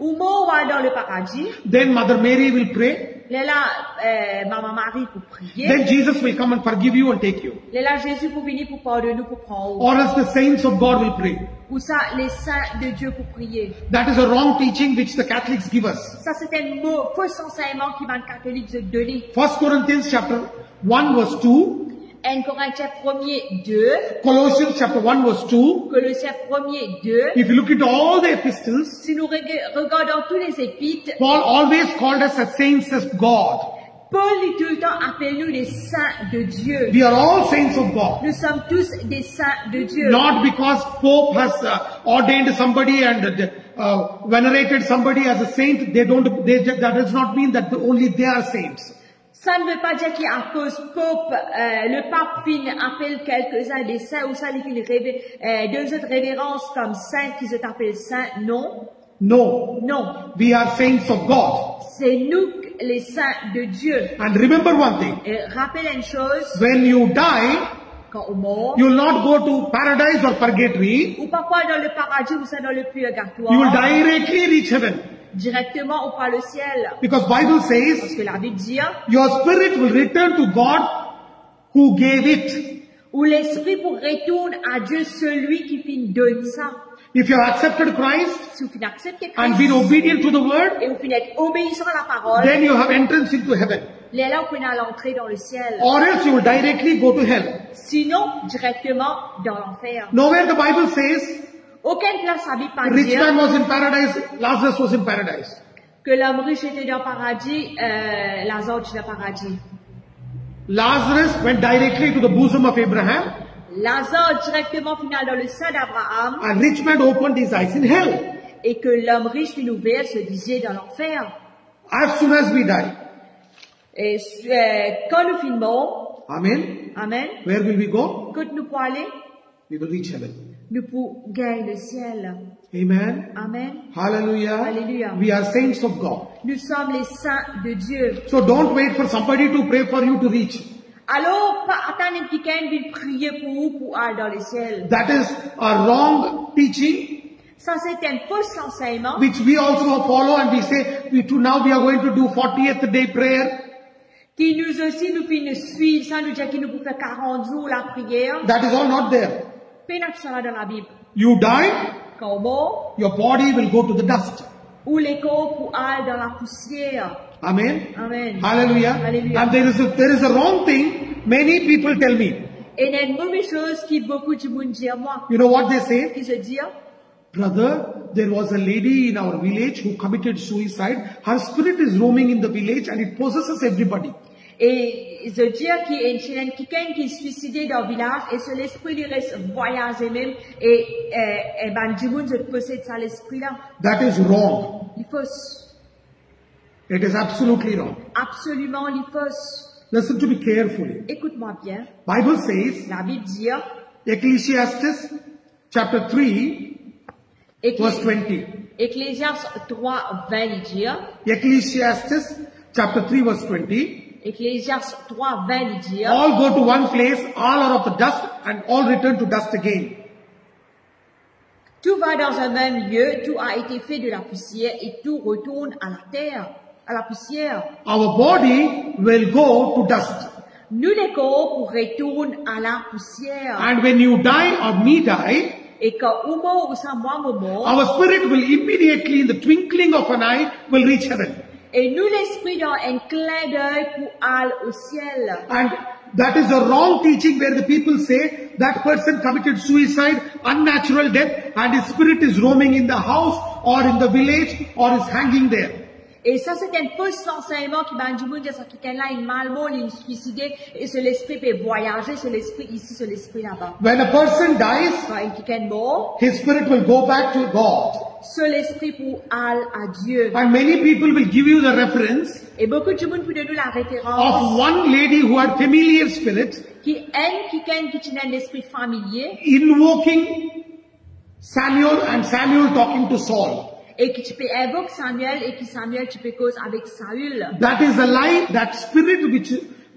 ou mort va dans le paradis, Then Mother Mary will pray. Là, Maman Marie pour prier. Then Jesus will come and forgive you and take you. Là, Jésus pour venir pour pardonner nous, pour prendre. Or else the saints of God will pray. Ou ça, les saints de Dieu pour prier. That is a wrong teaching which the Catholics give us. Ça, c'est un mot, faux enseignement qui va le catholique se donner. 1 Corinthians chapter 1 verse 2. 1 Corinthiens 1er 2. Colossians chapter 1 verse 2. Colossiens 1er 2. If you look into all the epistles, Si nous regardons tous les épîtres, Paul always called us as saints of God. Paul dit tout le temps, appelle-nous les saints de Dieu. We are all saints of God. Nous sommes tous des saints de Dieu. Not because Pope has ordained somebody and venerated somebody as a saint, that does not mean that only they are saints. Ça ne veut pas dire qu'à cause le pape appelle quelques-uns des saints ou ça les deux autres révérences comme saints qui se appellent saints. Non. No. Non. We are saints of God. C'est nous les saints de Dieu. And remember one thing. Et rappelle une chose. When you die, quand on meurt, you will not go to paradise or purgatory. Ou pas dans le paradis ou ça dans le purgatoire. You will directly reach heaven. Directement ou par le ciel. Because Bible says, parce que la Bible dit, your spirit will return to God who gave it. Où l'esprit pour retourne à Dieu celui qui donne ça. If you have accepted Christ, si vous acceptez Christ and been obedient to the word, et vous êtes obéissant à la parole, then you have entrance into heaven. Là, vous pouvez l'entrée dans le ciel. Or else you will directly go to hell. Sinon, directement dans l'enfer. Nowhere the Bible says, aucune place la Bible pas rich dire man was in paradise, Lazarus was in paradise. Que l'homme riche était dans le paradis, Lazare était dans le paradis. Lazarus went directly to the bosom of Abraham. Lazare directement final dans le sein d'Abraham. And rich man opened his eyes in hell. Et que l'homme riche finit ouvert se disait dans l'enfer. As soon as we die. Et quand nous finissons. Amen. Amen. Where will we go? Quand nous pourrons aller. We will reach heaven. Nous pourrons gagner le ciel. Amen. Amen. Hallelujah. Hallelujah. We are saints of God. Nous sommes les saints de Dieu. So don't wait for somebody to pray for you to reach. Alors, pas attendre quelqu'un vienne prier pour vous pour aller dans le ciel. That is a wrong teaching. Ça c'est un faux enseignement. Which we also follow and we say, now we are going to do 40th day prayer. Qui nous aussi nous suivre, ça nous dit qu'il nous peut faire 40 jours la prière. That is all not there. Pénal ça dans la Bible. You die. Quand on meurt, your body will go to the dust. Ou les corps pour aller dans la poussière. Amen. Amen. Hallelujah. Hallelujah. And there is a wrong thing. Many people tell me. Et il y a une mauvaise chose qui beaucoup de monde dit à moi. You know what they say? Qui se dit? Brother, there was a lady in our village who committed suicide. Her spirit is roaming in the village and it possesses everybody. Et je dis qu'il y a quelqu'un qui est suicidé dans le village et ce l'esprit lui reste voyager même et ben du monde se possède ça l'esprit là. That is wrong. Il faut. It is absolutely wrong. Absolument il faut. Listen to me carefully. Écoute-moi bien. Bible says. La Bible dit. Ecclesiastes chapter 3 verse 20. Ecclésiaste 3, 20 dit. Ecclesiastes chapter 3 verse 20. Ecclésiaste 3, 20 dit. All go to one place, all are of the dust, and all return to dust again. Tout va dans un même lieu, tout a été fait de la poussière et tout retourne à la terre, à la poussière. Our body will go to dust. Nous les corps retournent à la poussière. And when you die or me die, et quand ou mort ou ça moi mort, our spirit will immediately, in the twinkling of an eye, will reach heaven. Et nous l'esprit dans un clin d'œil pour aller au ciel. And that is a wrong teaching where the people say that person committed suicide, unnatural death, and his spirit is roaming in the house or in the village or is hanging there. Et ça c'est un faux enseignement qui va du monde dire ça quelqu'un là il mal mort, il est suicidé et ce l'esprit peut voyager, ce l'esprit ici, ce l'esprit là-bas. When a person dies, quand quelqu'un mort, his spirit will go back to God. Ce l'esprit pour aller à Dieu. And many people will give you the reference. Et beaucoup de monde peut donner la référence. Of one lady who had familiar spirit. Qui aime quelqu'un qui tient un esprit familier. Invoking Samuel and Samuel talking to Saul. Et que tu peux invoquer Samuel et que Samuel tu peux cause avec Saül. That is a lie. That spirit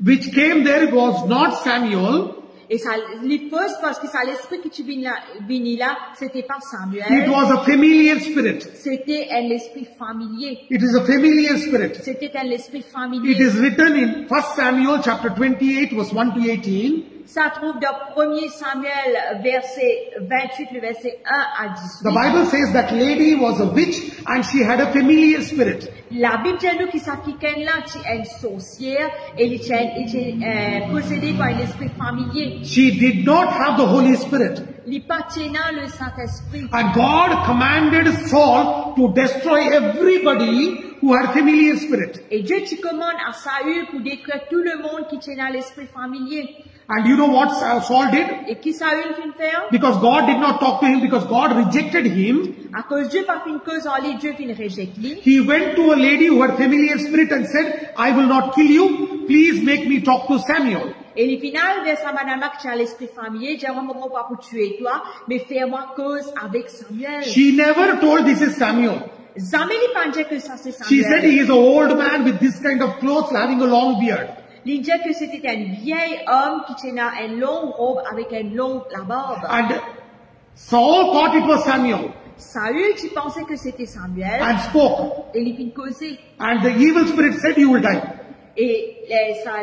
which came there was not Samuel. Et ça, les first parce que ça l'esprit qui tu vini là, c'était pas It Samuel. was a familiar spirit. C'était un esprit familier. It is a familiar spirit. C'était un esprit It familier. is written in 1 Samuel chapter 28 verse 1 to 18. Ça trouve dans 1er Samuel, verset 28, le verset 1 à 18. The Bible says that lady was a witch and she had a familiar spirit. La Bible dit nous qui s'applique là, tu es une sorcière et il est possédé par un esprit familier. She did not have the Holy Spirit. Il pas tenant le Saint-Esprit. And God commanded Saul to destroy everybody who had familiar spirit. Et Dieu tu commandes à Saül pour détruire tout le monde qui tient dans l'esprit familier. And you know what Saul did? Et qui Saül fin faire? Because God did not talk to him, because God rejected him, À cause Dieu pas fin cause en lui, Dieu fin rejette lui. he went to a lady who had familiar spirit and said, I will not kill you, please make me talk to Samuel. Et le final de sa madame qui a l'esprit familier, j'ai vraiment pas pour tuer toi, mais fais-moi cause avec Samuel. She never told this is Samuel. Jamais il pas dit que ça c'est She said Samuel. he is an old man with this kind of clothes, having a long beard. Il dit que c'était un vieil homme qui tenait une longue robe avec une longue la barbe. And Saul thought it was Samuel Saül, tu pensais que c'était Samuel, and spoke. et il fin causer. And the evil spirit said, you will die. Et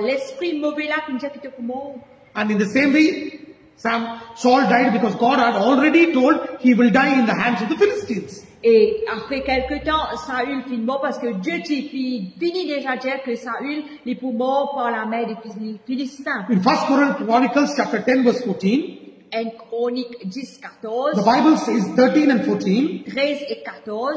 l'esprit mauvais là, il dit que tu es mort. And in the same way, Saul died because God had already told he will die in the hands of the Philistines. Et après quelque temps, Saül fit mort parce que Dieu fini déjà dire que Saül est pour mort par la main des Philistins. In 1 Chronicles chapter 10 verse 14, En Chronique 10, 14, the Bible says 13 and 14, 13 et 14,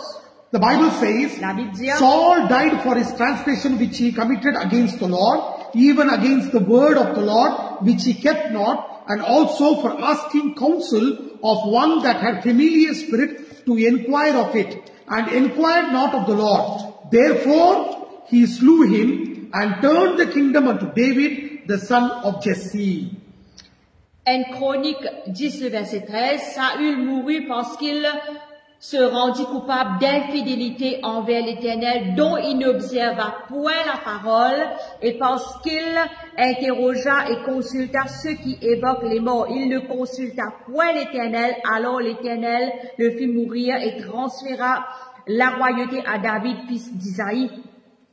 the Bible says, la Bible dit, Saul died for his transgression which he committed against the Lord, even against the word of the Lord which he kept not, and also for asking counsel of one that had familiar spirit to inquire of it, and inquired not of the Lord. Therefore he slew him, and turned the kingdom unto David, the son of Jesse. En Chronique 10, le verset 13, Saül mourut parce qu'il se rendit coupable d'infidélité envers l'Éternel, dont il n'observa point la parole, et parce qu'il interrogea et consulta ceux qui évoquent les morts. Il ne consulta point l'Éternel, alors l'Éternel le fit mourir et transféra la royauté à David, fils d'Isaïe.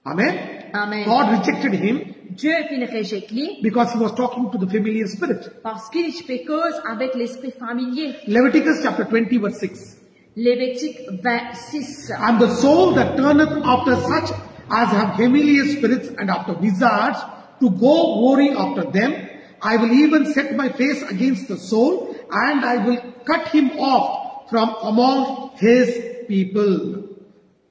Amen. Amen. God rejected him Dieu fit rejette lui because he was talking to the familiar spirit. parce qu'il fait cause avec l'esprit familier. Leviticus chapter 20 verse 6. Lévitique 26. And the soul that turneth after such as have familiar spirits and after wizards to go warring after them, I will even set my face against the soul, and I will cut him off from among his people.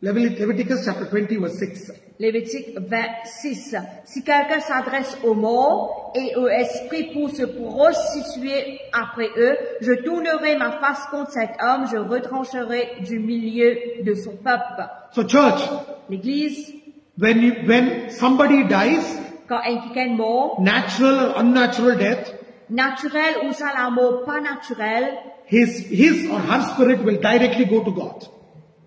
Leviticus chapter 20 verse 6. Lévitique 26. Si quelqu'un s'adresse aux morts et aux esprits pour se prostituer après eux, je tournerai ma face contre cet homme, je retrancherai du milieu de son peuple. So church, L'église, when somebody dies, quand un quelqu'un mort, natural or unnatural death, naturel ou ça la mort pas naturel, his or her spirit will directly go to God.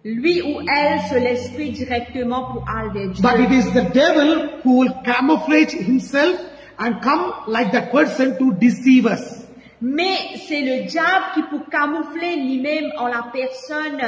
lui ou elle se l'esprit directement pour aller vers Dieu. But it is the devil who will camouflage himself and come like that person to deceive us. Mais c'est le diable qui pour camoufler lui-même en la personne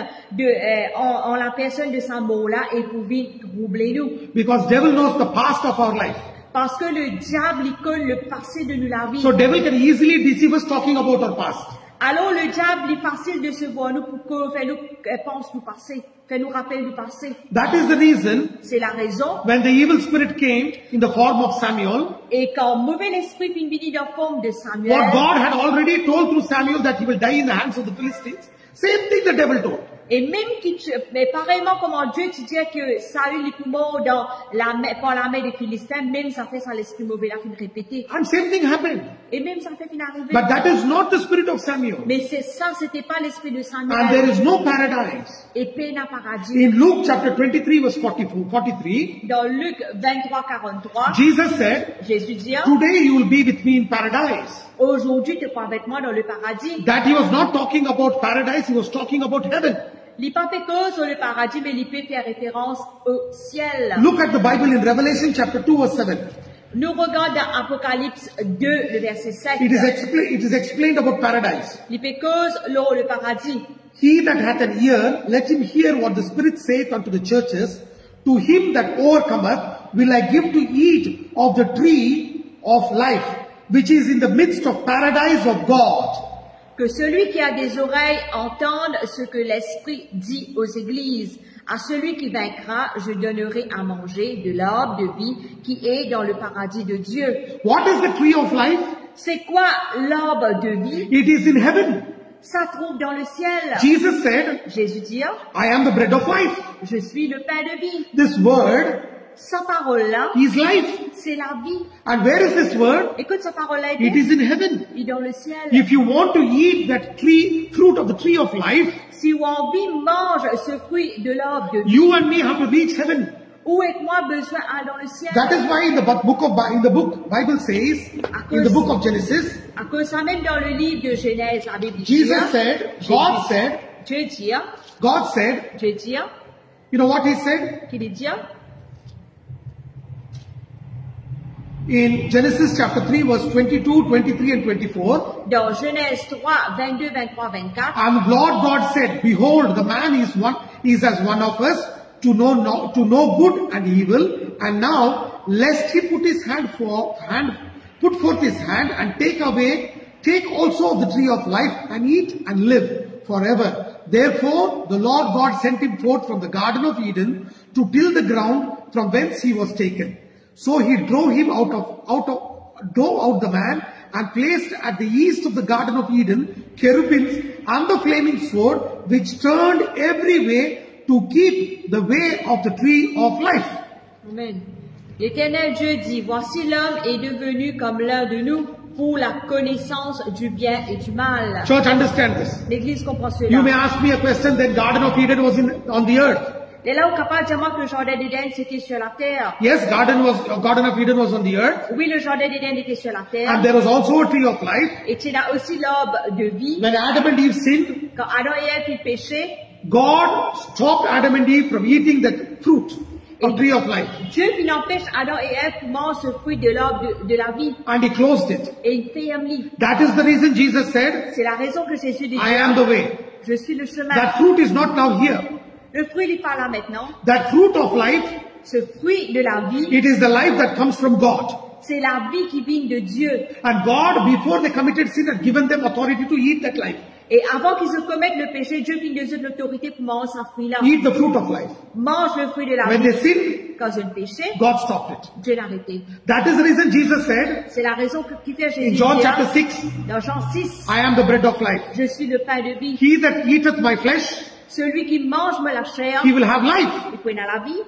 de sa mort-là et pour venir troubler nous. Because devil knows the past of our life. Parce que le diable, il connaît le passé de nous la vie. So devil can easily deceive us talking about our past. Alors le diable, il est facile de se voir nous pour que fait nous pense du passé, fait nous rappeler du passé. That is the reason C'est la raison. when the evil spirit came in the form of Samuel, Et quand mauvais esprit vient venir dans forme de Samuel, what God had already told through Samuel that he will die in the hands of the Philistines, same thing the devil told. et même mais pareillement comment Dieu te dit que Saül est mort par la main des Philistins, même ça fait ça l'esprit mauvais là fin répéter. And same thing happened. Et même ça fait fin arriver. But that is not the spirit of Samuel. Mais c'est ça, c'était pas l'esprit de Samuel. And there is no paradise. Et peine à paradis. In Luke chapter 23 verse 43, Dans Luc 23, 43, Jesus said, Jésus dit, today you will be with me in paradise. aujourd'hui tu es avec moi dans le paradis. That he was not talking about paradise, he was talking about heaven. Il pas fait cause sur le paradis, mais il peut faire référence au ciel. Look at the Bible in Revelation chapter 2 verse 7. Nous regardons dans Apocalypse 2, le verset 7. It is explained about paradise. Il peut cause le paradis. He that hath an ear, let him hear what the Spirit saith unto the churches. To him that overcometh will I give to eat of the tree of life, which is in the midst of paradise of God. Que celui qui a des oreilles entende ce que l'Esprit dit aux églises. À celui qui vaincra, je donnerai à manger de l'arbre de vie qui est dans le paradis de Dieu. What is the tree of life? C'est quoi l'arbre de vie? It is in heaven. Ça trouve dans le ciel. Jesus said, Jésus dit, I am the bread of life. je suis le pain de vie. This word Sa parole-là, is life. c'est la vie. And where is this word? Écoute, sa parole-là It is in heaven. est dans le ciel. If you want to eat that fruit of the tree of life, Si vous avez envie, mange ce fruit de l'arbre de vie. you and me have to reach heaven. Où est-moi besoin dans le ciel? That is why in the book Bible says, in the book of Genesis, À cause ça, même dans le livre de Genèse, la Bible dit, Jesus said, God said, Dieu dit, you know what he said? qu'il dit, In Genesis chapter 3 verse 22, 23 and 24, dans Genèse 3, 22, 23, 24, and Lord God said, Behold, the man is as one of us, to know good and evil, and now lest he put forth his hand and take also of the tree of life and eat and live forever. Therefore the Lord God sent him forth from the Garden of Eden to till the ground from whence he was taken. So he drove out the man and placed at the east of the Garden of Eden cherubims and the flaming sword, which turned every way to keep the way of the tree of life. Amen. L'Éternel Dieu dit, voici l'homme est devenu comme l'un de nous pour la connaissance du bien et du mal. Church, understand this. L'Église comprend cela. You may ask me a question, that Garden of Eden was on the earth. Et là, on est capable de dire que le jardin d'Éden, c'était sur la terre. Yes, Garden of Eden was on the earth. Oui, le jardin d'Éden était sur la terre. And there was also a tree of life. Et il y a aussi l'arbre de vie. When Adam and Eve sinned, Quand Adam et Ève ont péché, God stopped Adam and Eve from eating that fruit of tree of life. Dieu empêche Adam et Ève de manger ce fruit de l'arbre de la vie. And he closed it. Et il ferme. That is the reason Jesus said, C'est la raison que Jésus dit, I am the way. je suis le chemin. That fruit is not now here. Le fruit n'est pas là maintenant. That fruit of life, Ce fruit de la vie, it is the life that comes from God. c'est la vie qui vient de Dieu. And God, before they committed sin, had given them authority to eat that life. Et avant qu'ils se commettent le péché, Dieu vient de donner l'autorité pour manger ce fruit-là. Eat the fruit of life. Mange le fruit de la When vie. they sinned, Quand ils ont péché, God stopped it. Dieu l'a arrêté. That is the reason Jesus said C'est la raison qui fait Jésus in John dire, chapter 6, dans Jean 6, I am the bread of life. je suis le pain de vie. He that eateth my flesh, Celui qui mange la chair, he will have life. il peut avoir la vie.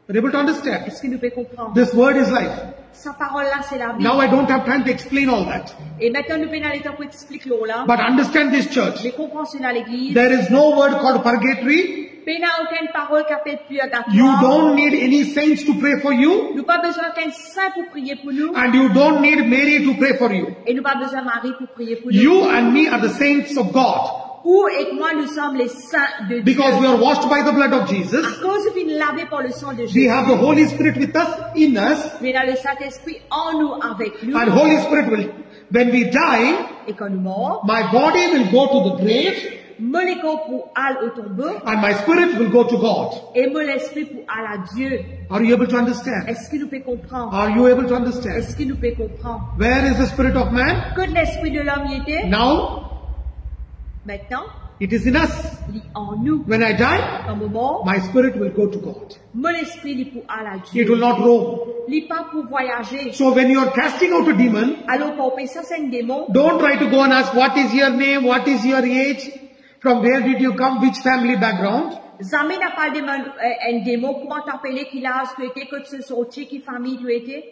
Are you able to understand? Est-ce qu'il nous peut comprendre? This word is life. Sa parole-là, c'est la vie. Now I don't have time to explain all that. Et maintenant, nous venons à l'état pour expliquer là. But understand this, church. Mais comprends cela à l'église. There is no word called purgatory. Il n'y a aucune parole qui appelle purgatoire. You don't need any saints to pray for you. Nous pas besoin qu'un saint pour prier pour nous. And you don't need Mary to pray for you. Et nous pas besoin de Marie pour prier pour nous. You and me are the saints of God. Vous et moi, nous sommes les saints de Dieu. Because we are washed by the blood of Jesus. À cause de nous laver par le sang de We Jésus. have the Holy Spirit with us, in us. Mais dans le Saint-Esprit en nous, avec nous. And Holy Spirit will, when we die, Et quand nous morts, my body will go to the grave. mon corps pour aller au tombeau. And my spirit will go to God. Et mon esprit pour aller à Dieu. Are you able to understand? Est-ce qu'il nous peut comprendre? Are you able to understand? Est-ce qu'il nous peut comprendre? Where is the spirit of man? Que l'esprit de l'homme y était? Now, Maintenant, it is in us. il est en nous. When I die, Quand nous morts, my spirit will go to God. mon esprit il est pour aller à It Dieu. will not roam. Il n'est pas pour voyager. So when you are casting out a demon, Alors quand on fait ça, c'est un démon. don't try to go and ask, what is your name? What is your age? From where did you come? Which family background? Jamais n'a pas un démon. Comment t'appeler qu'il a tu étais, que tu sorti, qui famille tu étais?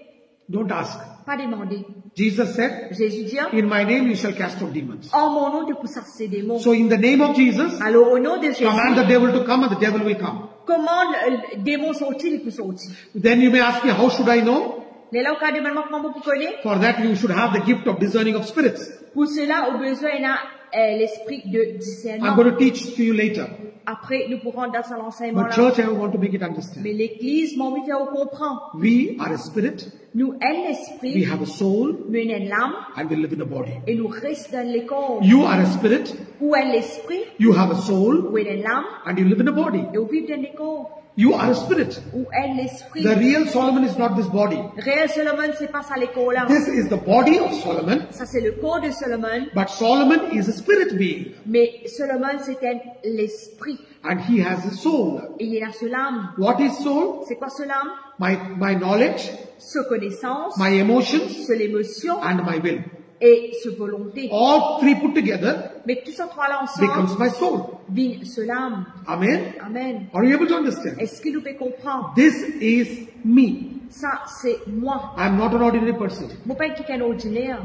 Don't ask. Pas demander. Jesus said, Jésus dit, in my name you shall cast out demons. en mon nom, tu peux chasser des démons. So in the name of Jesus, Alors au nom de Jésus, command the devil to come and the devil will come. comment le démon sortit, il peut sortir? Then you may ask me, how should I know? Les là, au cas de maintenant, comment vous connaissez? For that you should have the gift of discerning of spirits. Pour cela, au besoin, il y a l'esprit de discernement. I'm going to teach to you later. Après, nous pourrons dans cet enseignement But là. church, I want to make it understand. Mais l'église, mon envie de faire comprendre. We are a spirit, Nous, un we esprit, have a soul, nous, une âme, and we live in a body. et nous restons dans les corps. You are a spirit, Ou un esprit, you have a soul, ou une âme, and you live in a body. et nous vivons dans les corps. You are a spirit. Ou un esprit. The real Solomon is not this body. Réel Solomon, c'est pas ça les corps là. This is the body of Solomon, Ça, c'est le corps de Solomon. but Solomon is a spirit being, Mais Solomon, c'était l'esprit. and he has a soul. Et il a ce l'âme. What is soul? C'est quoi ce l'âme? My knowledge, Ce connaissance, my emotions, ce l'émotion and my will. et ce volonté. All three put together Mais tous ces trois-là becomes ensemble, my soul. vivent ce l'âme. Amen. Amen. Are you able to understand? Est-ce qu'il nous peut comprendre? This is me. Ça, c'est moi. I am not an ordinary person. Moi, pas quelqu'un ordinaire.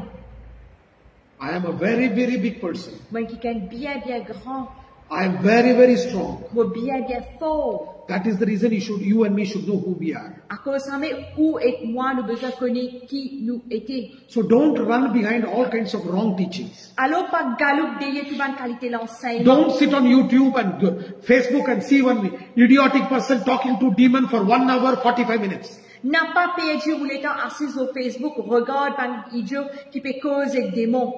I am a very, very big person. Moi, quelqu'un bien, bien grand. I am very, very strong. Moi, bien, bien fort. That is the reason you and me should know who we are. À cause de ça, mais où et moi, nous besoin de connaître qui nous étions. So don't run behind all kinds of wrong teachings. Alors, pas galoupe derrière toute bonne qualité l'enseignement. Don't sit on YouTube and Facebook and see one idiotic person talking to demon for 1 hour, 45 minutes. N'a pas perdu ou l'étant assis sur Facebook, regarde un idiot qui peut causer des démons.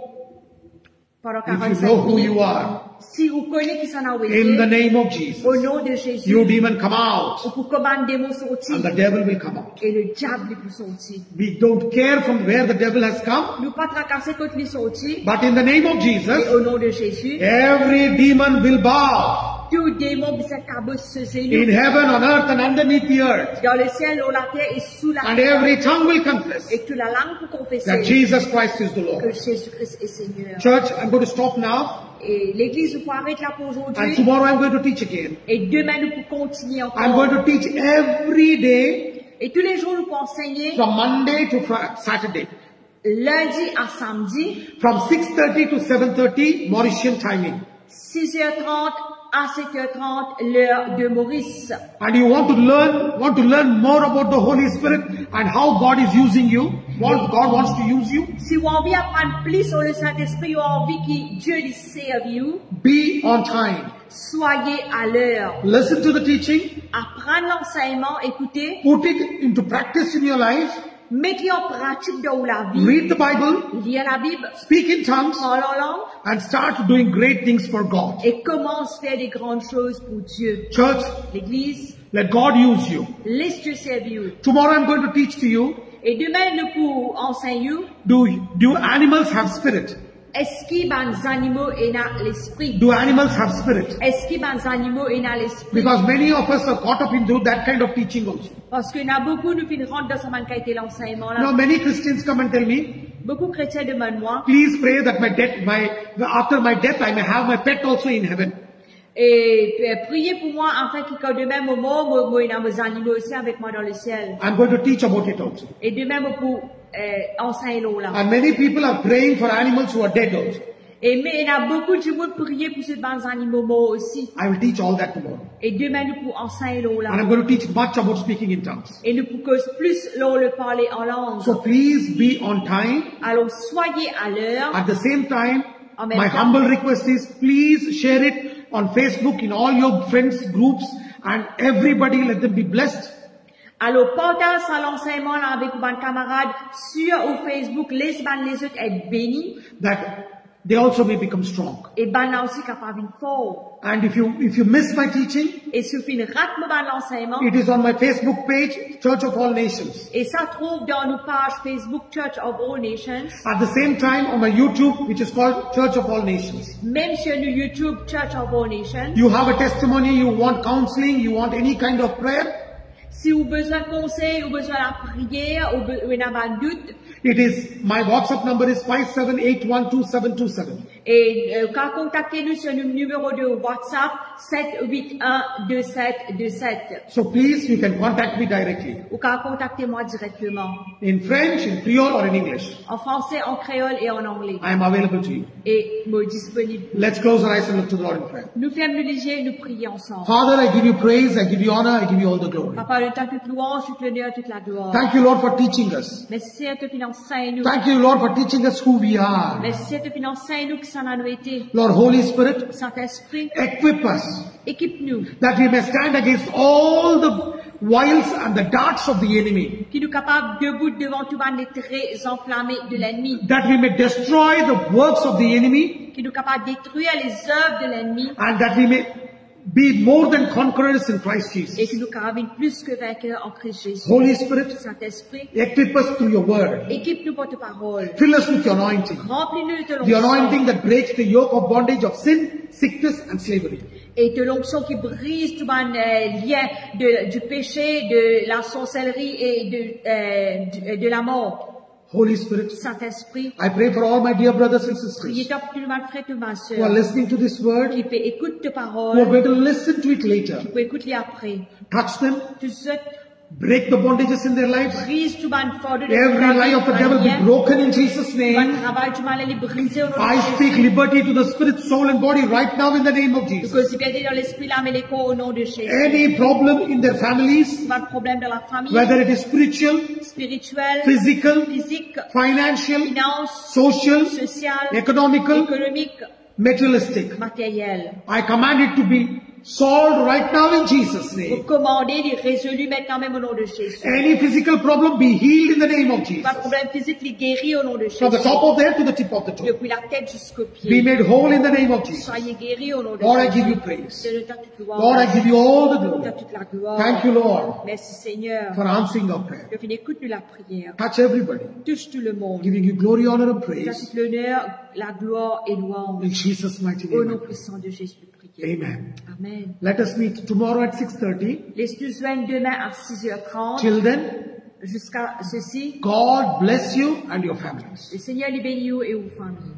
Pendant If you 45 know who minutes. you are, Si vous connaissez qui s'en a in the oublié, name of Jesus, au nom de Jésus, you demon come out, ou pour commander des démons and sortir, the devil will come out. et le diable peut sortir. We don't care from where the devil has come, Nous pas tracasser contre lui sortir, but in the name of et Jesus, au nom de Jésus, every demon will bow tout démon qui s'est cabossé sur in nous, heaven, on earth, and underneath the earth, dans le ciel, dans la terre et sous la and terre, every tongue will confess et toute la langue pour that confesser Jesus Christ is the que Lord. Jésus-Christ est Seigneur. Church, I'm going to stop now, Et l'église, nous pouvons arrêter là pour and aujourd'hui, tomorrow I'm going to teach again. et demain, nous pouvons continuer I'm going encore. to teach every day Et tous les jours, nous pouvons enseigner, from Monday to Saturday, lundi à samedi, from 6:30 to 7:30 Mauritian timing. 6h30 à 7h30, l'heure de Maurice. And you want to learn more about the Holy Spirit and how God is using you, what God wants to use you. Si vous avez envie d'apprendre plus sur le Saint-Esprit, vous avez envie que Dieu lui serve vous, Be on time. soyez à l'heure. Listen to the teaching, Apprendre l'enseignement, écoutez, put it into practice in your life, mettez en pratique dans la vie, read the Bible, lire la Bible, speak in tongues, parler en langue, and start doing great things for God. et commence à faire des grandes choses pour Dieu. Church, L'église, let God use you. laisse Dieu servir vous. Tomorrow I'm going to teach to you, Et demain, nous pour enseigner, do animals have spirit? est-ce qu'il y a des animaux et dans l'esprit? Do animals have spirit? Est-ce qu'il y a des animaux et dans l'esprit? Because many of us are caught up into that kind of teaching also. Parce qu'il y en a beaucoup, nous finissons dans ce manque qualité l'enseignement là. Now many Christians come and tell me, Beaucoup de chrétiens demandent moi, please pray that after my death I may have my pet also in heaven. et priez pour moi afin qu'au de même moment, moi, il y a mes animaux aussi avec moi dans le ciel. I'm going to teach about it also. Et de même pour enseigner là. And many people are praying for animals who are dead also. Et mais il y a beaucoup de monde prier pour ces bons animaux morts aussi. I will teach all that tomorrow. Et demain, nous pour enseigner And là. I'm going to teach much about speaking in tongues. Et nous pour cause plus l'on le parler en langue. So please be on time. Alors soyez à l'heure. At the same time, En même my temps. humble request is please share it on Facebook in all your friends groups and everybody let them be blessed. Alors, partage ça l'enseignement là avec vos camarades sur ou Facebook, laisse les autres être bénis That they also may become strong. et là aussi capable de fort. And if you miss my teaching, Et si vous rate l'enseignement, it is on my Facebook page, Church of All Nations. et ça trouve dans nos pages Facebook Church of All Nations, At the same time, on my YouTube, which is called Church of All Nations. même sur nos YouTube Church of All Nations. You have a testimony, you want counseling, you want any kind of prayer, Si vous avez besoin de conseils, ou besoin de la prière, ou vous avez un doute, it is, my WhatsApp number is 5781277. Et contactez-nous sur le numéro de WhatsApp 7812727. So please, you can contact me directly. Ou contactez-moi directement. In French, in Creole, or in English. En français, en créole et en anglais. I am available to you. Et me disponible. Let's close our eyes and look to the Lord in prayer. Nous fermons les yeux et nous prions ensemble. Father, I give you praise, I give you honor, I give you all the glory. Papa, le temps toute louange, toute l'honneur, toute la gloire. Thank you, Lord, for teaching us. Merci Seigneur, te enseigne nous. Thank you, Lord, for teaching us who we are. Merci Seigneur, te enseigne nous qui s'en a nous été. Lord, Holy Spirit, Saint-Esprit, equip us équipe-nous. that we may stand against all the wiles and the darts of the enemy. Qui nous capable debout devant tout les traits enflammés de l'ennemi. That we may destroy the works of the enemy. Qui nous capable détruire les œuvres de l'ennemi. And that we may be more than conquerors in Christ Et Jesus. qui nous capable plus que vainqueurs en Christ Jésus. Holy Spirit, Saint-Esprit, equip us through your word. équipe-nous pour ta parole. Fill us with your anointing. Remplis-nous de The l'onction. anointing that breaks the yoke of bondage of sin, sickness, and slavery. Et de l'onction qui brise tout un lien du péché, de la sorcellerie et de la mort. Holy Spirit, Saint-Esprit, I pray for all my dear brothers and priez sisters pour tout le mal frère et ma who are sœur, listening to this word, qui peut écouter tes who are paroles, going to listen to it later. qui peut écouter après. Touch them, Tout ça, break the bondages in their lives. brise tout un fardeau de Every lie of the devil be broken in Jesus' Tout name. un travail du mal, elle est brisée au nom I de speak Jésus. liberty to the spirit, soul, and body right now in the name of Que Jesus. c'est bien dans l'esprit, l'âme et les corps au nom de Jésus. Any problem in their families, Pas de problème dans la famille, whether it is spiritual, spirituel, physical, physique, financial, finance, social, social, economical, économique, materialistic, matériel. I command it to be solved right now in Jesus' Vous name. commandez, les résolu maintenant même au nom de Jésus. Any physical problem be healed in the name of Pas de Jesus. problème physique, les guéris au nom de From the Jésus. top of the head to the tip of the toe. Depuis la tête jusqu'au Be pied. made whole in the name of Jesus. Soyez guéris au nom de Lord, I Jésus. give you praise. C'est le temps de toute Lord, gloire. I give you all the T'as glory. toute la gloire. Thank you, Lord, Merci Seigneur. for answering our prayer. Que fin écoute la prière. Touch everybody, Touche tout le monde. giving you glory, honor, and T'as praise. toute l'honneur, la gloire et louange. In Jesus' mighty Au nom name. puissant de Jésus, prière. Amen. Amen. Let us meet tomorrow at 6:30. Laisse-nous joindre demain à 6h30. Till then, Jusqu'à ceci, God bless you and your families. le Seigneur les bénisse et vos familles.